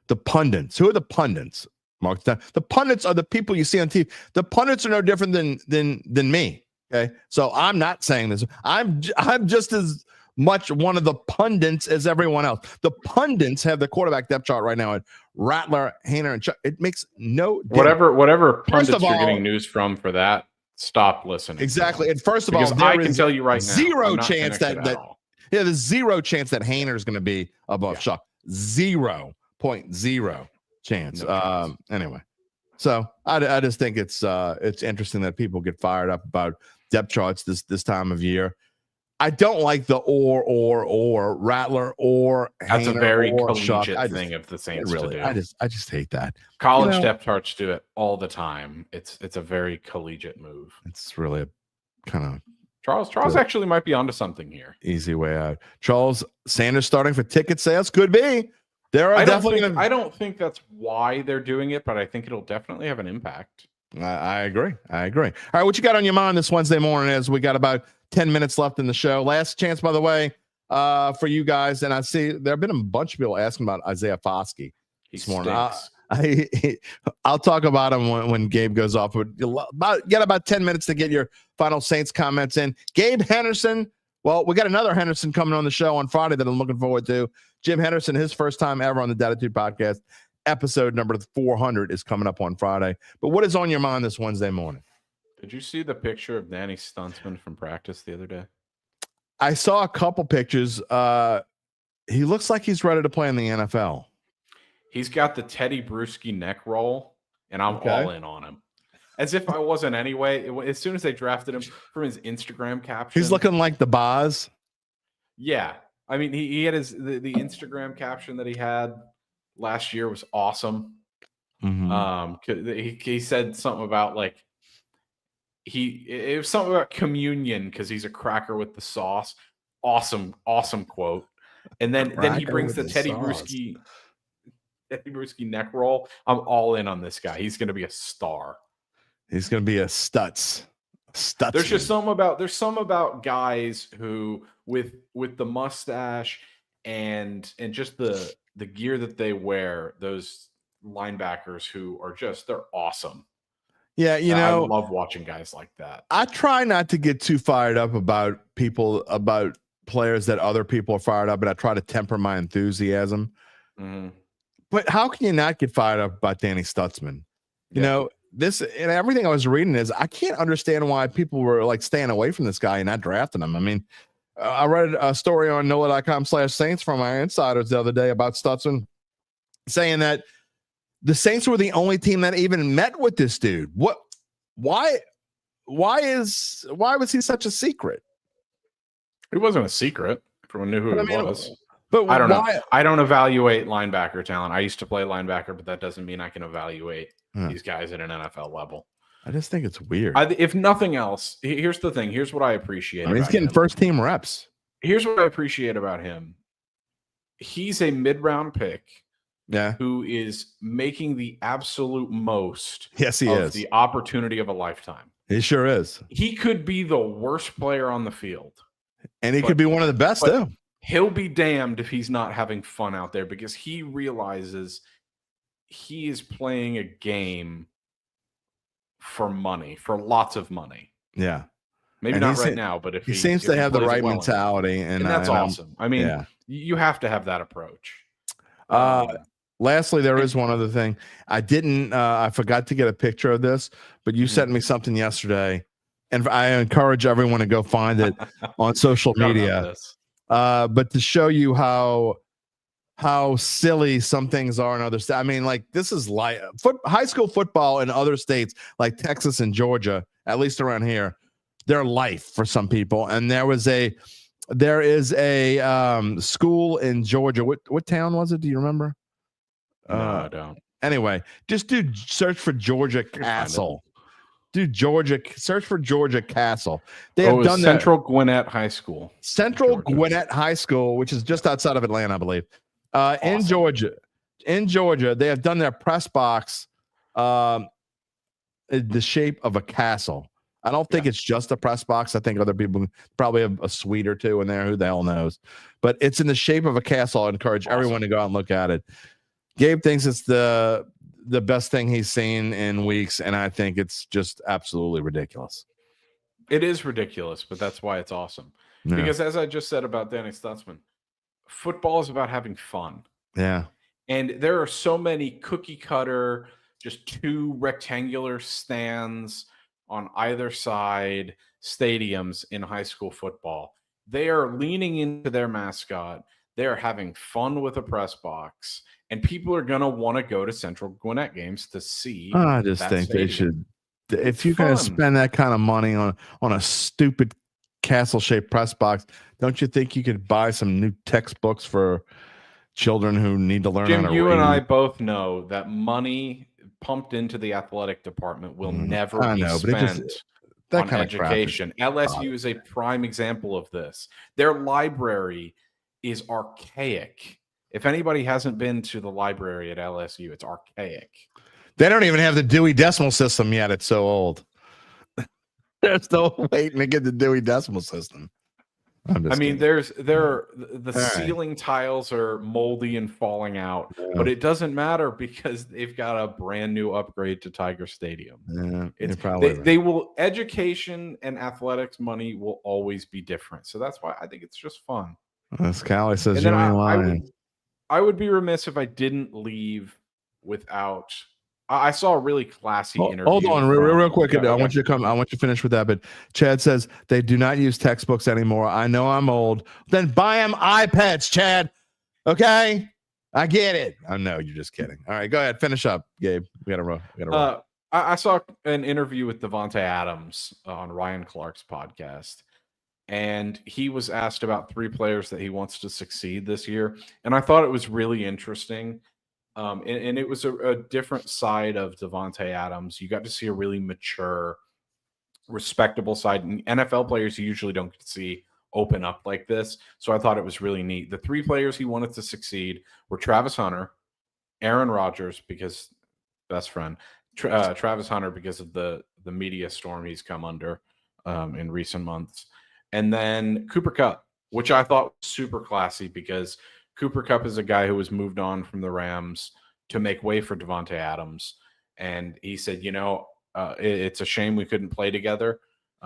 The pundits. Who are the pundits? The pundits are the people you see on TV. The pundits are no different than me. Okay, so I'm not saying this. I'm just as much one of the pundits as everyone else. The pundits have the quarterback depth chart right now at Rattler, Haener, and Shough. It makes no difference. Whatever pundits you're getting news from for that, stop listening. Exactly. And first of all, I can tell you right now, zero chance there's zero chance that Haener is going to be above Shough. 0.0 chance. No anyway, so I just think it's interesting that people get fired up about depth charts this time of year. I don't like the or Rattler or that's Haener a very or collegiate Shough. thing of the Saints really, to do. I just hate that. College depth charts do it all the time. It's a very collegiate move. It's really a kind of Charles actually might be onto something here. Easy way out. Charles Sanders starting for ticket sales could be. I don't think that's why they're doing it, but I think it'll definitely have an impact. I agree. All right, what you got on your mind this Wednesday morning? As we got about 10 minutes left in the show. Last chance, by the way, for you guys. And I see there have been a bunch of people asking about Isaiah Foskey this morning. I'll talk about him when Gabe goes off. But get about 10 minutes to get your final Saints comments in. Gabe Henderson. Well, we got another Henderson coming on the show on Friday that I'm looking forward to. Jim Henderson, his first time ever on the Dattitude podcast. Episode number 400 is coming up on Friday. But what is on your mind this Wednesday morning? Did you see the picture of Danny Stunsman from practice the other day? I saw a couple pictures. He looks like he's ready to play in the NFL. He's got the Teddy Bruschi neck roll, and I'm all in on him. As if I wasn't anyway. As soon as they drafted him from his Instagram caption. He's looking like the Boz. Yeah. I mean, he had the Instagram caption that he had last year was awesome. Mm-hmm. He said something about like it was something about communion because he's a cracker with the sauce. Awesome quote. And then he brings the Teddy Bruschi neck roll. I'm all in on this guy. He's going to be a star. He's going to be a Stutz. There's just some about guys who with the mustache and just the gear that they wear, those linebackers who are they're awesome. Yeah, I love watching guys like that. I try not to get too fired up about players that other people are fired up, but I try to temper my enthusiasm. Mm-hmm. But how can you not get fired up about Danny Stutsman? You know, this and everything I was reading is I can't understand why people were like staying away from this guy and not drafting him. I mean, I read a story on NOLA.com/Saints from my insiders the other day about Stutsman saying that the Saints were the only team that even met with this dude. Why was he such a secret? It wasn't a secret. Everyone knew who he was. But I don't know. I don't evaluate linebacker talent. I used to play linebacker, but that doesn't mean I can evaluate these guys at an NFL level. I just think it's weird. If nothing else, here's the thing. Here's what I appreciate. He's getting first team reps. Here's what I appreciate about him. He's a mid-round pick. Yeah. Who is making the absolute most of the opportunity of a lifetime. He sure is. He could be the worst player on the field. And he could be one of the best too. He'll be damned if he's not having fun out there because he realizes he is playing a game for money, for lots of money. Yeah. Maybe not right now, but if he seems to have the right mentality. And that's awesome. I mean, you have to have that approach. Lastly, there is one other thing. I forgot to get a picture of this, but you sent me something yesterday, and I encourage everyone to go find it on social media. But to show you how silly some things are in other states. I mean, like this is like high school football in other states like Texas and Georgia, at least around here, they're life for some people. And there is a school in Georgia. What town was it? Do you remember? No, I don't. Anyway, just search for Georgia Castle. Search for Georgia Castle. They have done Central Gwinnett High School. Central Gwinnett High School, which is just outside of Atlanta, I believe. Awesome. In Georgia, they have done their press box in the shape of a castle. I don't think it's just a press box. I think other people probably have a suite or two in there. Who the hell knows? But it's in the shape of a castle. I encourage everyone to go out and look at it. Gabe thinks it's the the best thing he's seen in weeks, and I think it's just absolutely ridiculous. It is ridiculous, but that's why it's awesome. Yeah. Because as I just said about Danny Stutzman, football is about having fun. Yeah. And there are so many cookie cutter, just two rectangular stands on either side stadiums in high school football. They are leaning into their mascot. They are having fun with a press box. And people are going to want to go to Central Gwinnett games to see. I just think stadium. they should. If It's you're going to fun. spend that kind of money on a stupid castle-shaped press box, don't you think you could buy some new textbooks for children who need to learn Jim, how to you read? and I both know that money pumped into the athletic department will never be spent on education. LSU is a prime example of this. Their library is archaic. If anybody hasn't been to the library at LSU, it's archaic. They don't even have the Dewey Decimal System yet. It's so old. They're still waiting to get the Dewey Decimal System. I mean, the ceiling tiles are moldy and falling out, but it doesn't matter because they've got a brand new upgrade to Tiger Stadium. Yeah, they will. Education and athletics money will always be different, so that's why I think it's just fun. As Callie says, And then I would be remiss if I didn't leave without. I saw a really classy interview. Hold on, real quick. I want you to come. I want you to finish with that. But Chad says they do not use textbooks anymore. I know I'm old. Then buy them iPads, Chad. Okay, I get it. I know you're just kidding. All right, go ahead. Finish up, Gabe. We got to roll. I saw an interview with Davante Adams on Ryan Clark's podcast, and he was asked about 3 players that he wants to succeed this year, and I thought it was really interesting. And it was a different side of Davante Adams. You got to see a really mature, respectable side. And NFL players you usually don't get to see open up like this. So I thought it was really neat. The 3 players he wanted to succeed were Travis Hunter, Aaron Rodgers, because best friend, Travis Hunter, because of the media storm he's come under in recent months. And then Cooper Kupp, which I thought was super classy because Cooper Kupp is a guy who was moved on from the Rams to make way for Davante Adams. And he said, it's a shame we couldn't play together.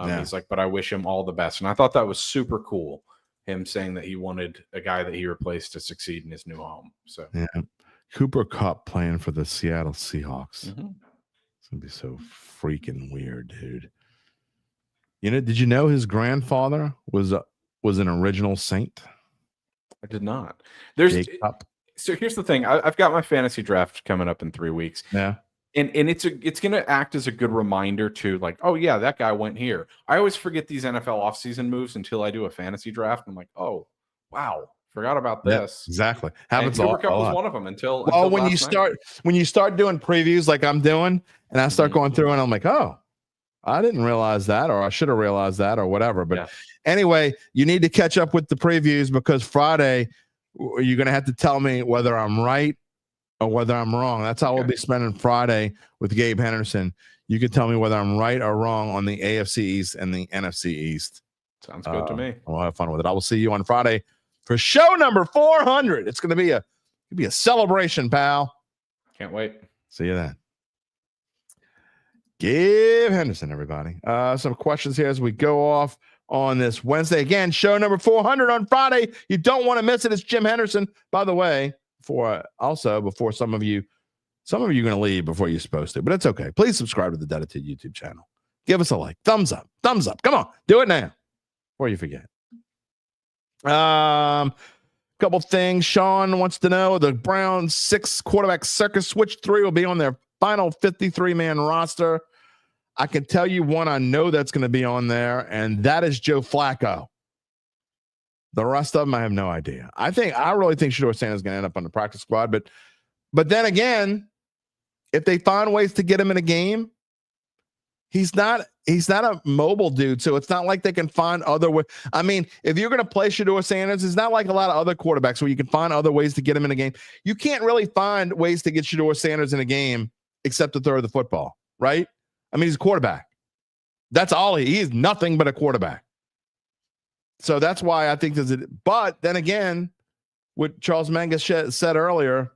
He's like, but I wish him all the best. And I thought that was super cool, him saying that he wanted a guy that he replaced to succeed in his new home. So yeah, Cooper Kupp playing for the Seattle Seahawks. Mm-hmm. It's going to be so freaking weird, dude. Did you know his grandfather was an original Saint? I did not. So here's the thing. I've got my fantasy draft coming up in 3 weeks. Yeah. And it's going to act as a good reminder to like, oh yeah, that guy went here. I always forget these NFL offseason moves until I do a fantasy draft. I'm like, oh, wow. Forgot about this. Yeah, exactly. Happens Cooper Kupp was one of them until when you start doing previews like I'm doing, and I start going through and I'm like, oh, I didn't realize that, or I should have realized that, or whatever. But anyway, you need to catch up with the previews because Friday you're going to have to tell me whether I'm right or whether I'm wrong. That's how we'll be spending Friday with Gabe Henderson. You can tell me whether I'm right or wrong on the AFC East and the NFC East. Sounds good to me. We'll have fun with it. I will see you on Friday for show number 400. It's going to be a celebration, pal. Can't wait. See you then. Gabe Henderson, everybody. Some questions here as we go off on this Wednesday. Again, show number 400 on Friday. You don't want to miss it. It's Jim Henderson. By the way, before some of you are going to leave before you're supposed to, but it's okay. Please subscribe to the Dattitude YouTube channel. Give us a like. Thumbs up. Come on. Do it now before you forget. Couple things. Sean wants to know the Browns 6 quarterback circus switch 3 will be on their final 53-man roster. I can tell you one I know that's going to be on there, and that is Joe Flacco. The rest of them, I have no idea. I really think Shedeur Sanders is going to end up on the practice squad, but then again, if they find ways to get him in a game, he's not a mobile dude, so it's not like they can find other ways. I mean, if you're going to play Shedeur Sanders, it's not like a lot of other quarterbacks where you can find other ways to get him in a game. You can't really find ways to get Shedeur Sanders in a game except to throw the football, right? I mean, he's a quarterback. That's all he is, nothing but a quarterback. So that's why I think there's it. But then again, what Charles Mangus said earlier,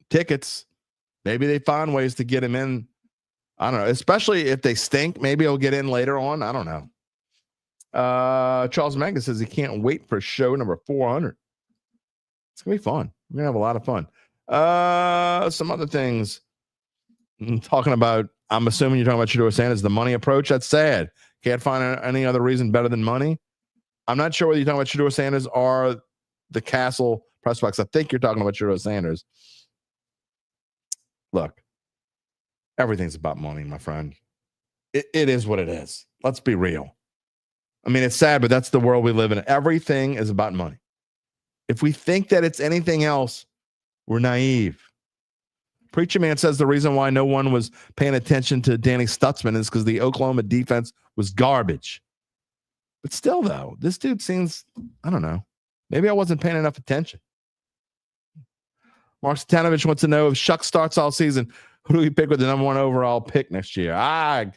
tickets. Maybe they find ways to get him in. I don't know. Especially if they stink, maybe he'll get in later on. I don't know. Charles Manga says he can't wait for show number 400. It's going to be fun. We're going to have a lot of fun. Some other things. Talking about, I'm assuming you're talking about Shedeur Sanders, the money approach. That's sad. Can't find any other reason better than money. I'm not sure whether you're talking about Shedeur Sanders or the Castle prospects. I think you're talking about Shedeur Sanders. Look, everything's about money, my friend. It is what it is. Let's be real. I mean, it's sad, but that's the world we live in. Everything is about money. If we think that it's anything else, we're naive. Preacher Man says the reason why no one was paying attention to Danny Stutzman is because the Oklahoma defense was garbage. But still, though, this dude seems, I don't know. Maybe I wasn't paying enough attention. Mark Statanovich wants to know if Shough starts all season, who do we pick with the number 1 overall pick next year? I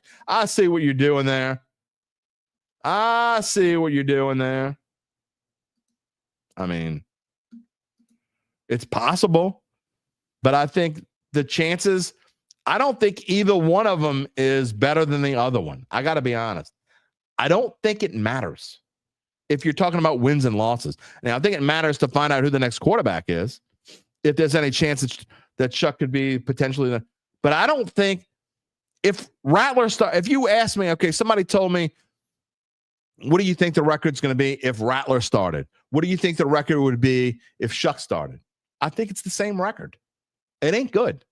see what you're doing there. I mean, it's possible, but I think the chances, I don't think either one of them is better than the other one. I got to be honest. I don't think it matters if you're talking about wins and losses. Now, I think it matters to find out who the next quarterback is, if there's any chance that Shough could be potentially. But I don't think if Rattler if you ask me, okay, somebody told me, what do you think the record's going to be if Rattler started? What do you think the record would be if Shough started? I think it's the same record. It ain't good.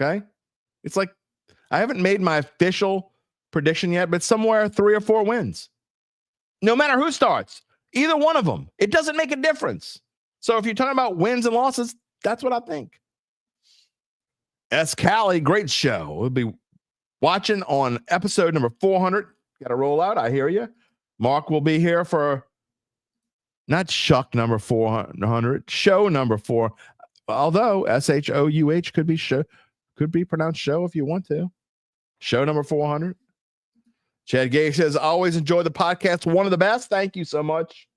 Okay? It's like, I haven't made my official prediction yet, but somewhere 3 or 4 wins. No matter who starts, either one of them. It doesn't make a difference. So if you're talking about wins and losses, that's what I think. S. Cali, great show. We'll be watching on episode number 400. Got to roll out. I hear you. Mark will be here for not Shough number 400, show number 4. Although SHOUH could be show, could be pronounced show if you want to. Show number 400. Chad Gay says, always enjoy the podcast. One of the best. Thank you so much.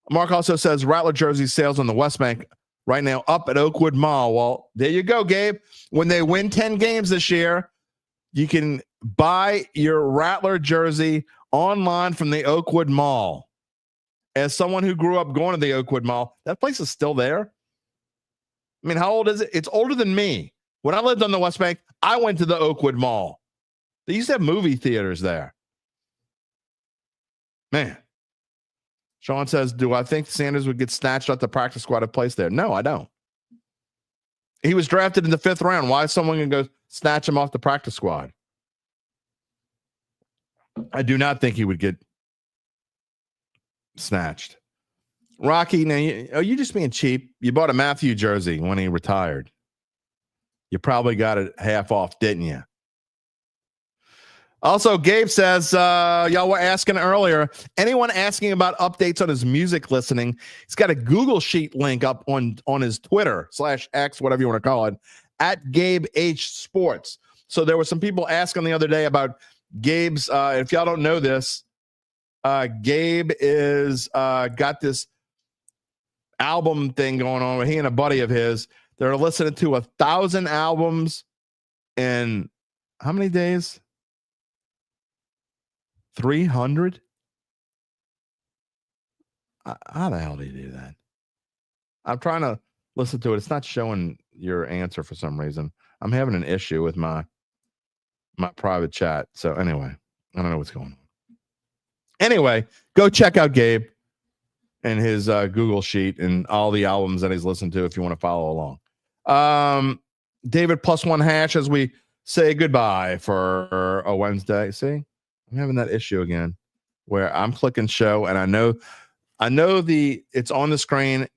Mark also says Rattler jersey sales on the West Bank right now up at Oakwood Mall. Well, there you go, Gabe. When they win 10 games this year, you can buy your Rattler jersey online from the Oakwood Mall. As someone who grew up going to the Oakwood Mall, that place is still there. I mean, how old is it? It's older than me. When I lived on the West Bank, I went to the Oakwood Mall. They used to have movie theaters there. Man. Sean says, do I think Sanders would get snatched off the practice squad if placed there? No, I don't. He was drafted in the 5th round. Why is someone going to go snatch him off the practice squad? I do not think he would get snatched. Rocky, now you just being cheap. You bought a Matthew jersey when he retired. You probably got it half off, didn't you? Also, Gabe says, y'all were asking earlier, anyone asking about updates on his music listening, he's got a Google Sheet link up on his Twitter /X, whatever you want to call it, at Gabe H Sports. So there were some people asking the other day about Gabe's, if y'all don't know this, Gabe is got this album thing going on with he and a buddy of his. They're listening to 1,000 albums in how many days? 300? How the hell do you do that? I'm trying to listen to it. It's not showing your answer for some reason. I'm having an issue with my private chat. So anyway, I don't know what's going on. Anyway, go check out Gabe and his Google Sheet and all the albums that he's listened to if you want to follow along. David +1# as we say goodbye for a Wednesday. See? I'm having that issue again where I'm clicking show and I know it's on the screen.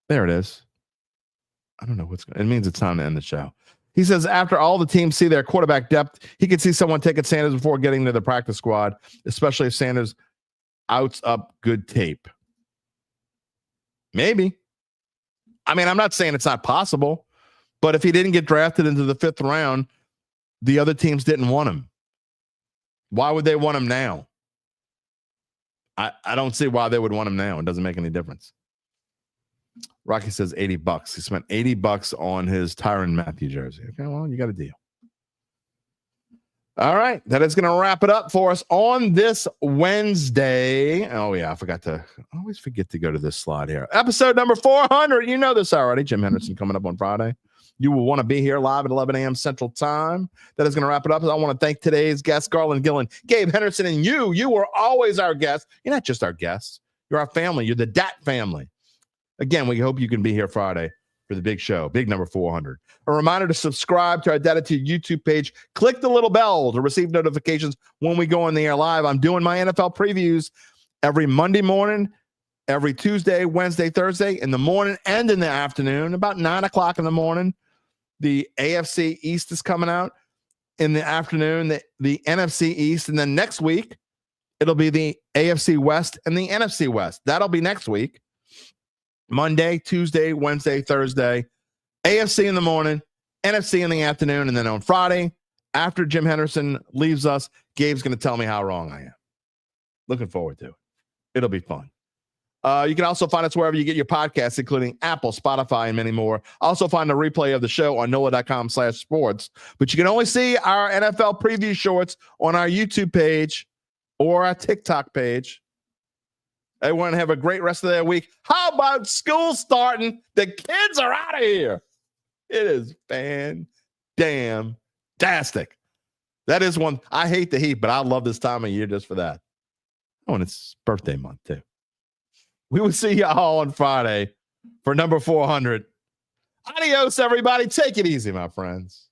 There it is. I don't know what's going on. It means it's time to end the show. He says, after all the teams see their quarterback depth, he could see someone taking Sanders before getting to the practice squad, especially if Sanders outs up good tape. Maybe. I mean, I'm not saying it's not possible, but if he didn't get drafted into the 5th round, the other teams didn't want him. Why would they want him now? I don't see why they would want him now. It doesn't make any difference. Rocky says $80. He spent $80 on his Tyrann Mathieu jersey. Okay, well, you got a deal. All right, that is going to wrap it up for us on this Wednesday. Oh, yeah, I always forget to go to this slide here. Episode number 400. You know this already. Jim Henderson coming up on Friday. You will want to be here live at 11 a.m. Central Time. That is going to wrap it up. I want to thank today's guests, Garland Gillen, Gabe Henderson, and you. You are always our guests. You're not just our guests. You're our family. You're the Dat family. Again, we hope you can be here Friday for the big show, big number 400. A reminder to subscribe to our Dattitude YouTube page. Click the little bell to receive notifications when we go on the air live. I'm doing my NFL previews every Monday morning, every Tuesday, Wednesday, Thursday, in the morning and in the afternoon, about 9 o'clock in the morning. The AFC East is coming out in the afternoon, the NFC East, and then next week, it'll be the AFC West and the NFC West. That'll be next week. Monday, Tuesday, Wednesday, Thursday, AFC in the morning, NFC in the afternoon, and then on Friday, after Jim Henderson leaves us, Gabe's going to tell me how wrong I am. Looking forward to it. It'll be fun. You can also find us wherever you get your podcasts, including Apple, Spotify, and many more. Also find the replay of the show on NOLA.com/sports. But you can only see our NFL preview shorts on our YouTube page or our TikTok page. Everyone have a great rest of their week. How about school starting? The kids are out of here. It is fan-damn-tastic. That is one. I hate the heat, but I love this time of year just for that. Oh, and it's birthday month, too. We will see y'all on Friday for number 400. Adios, everybody. Take it easy, my friends.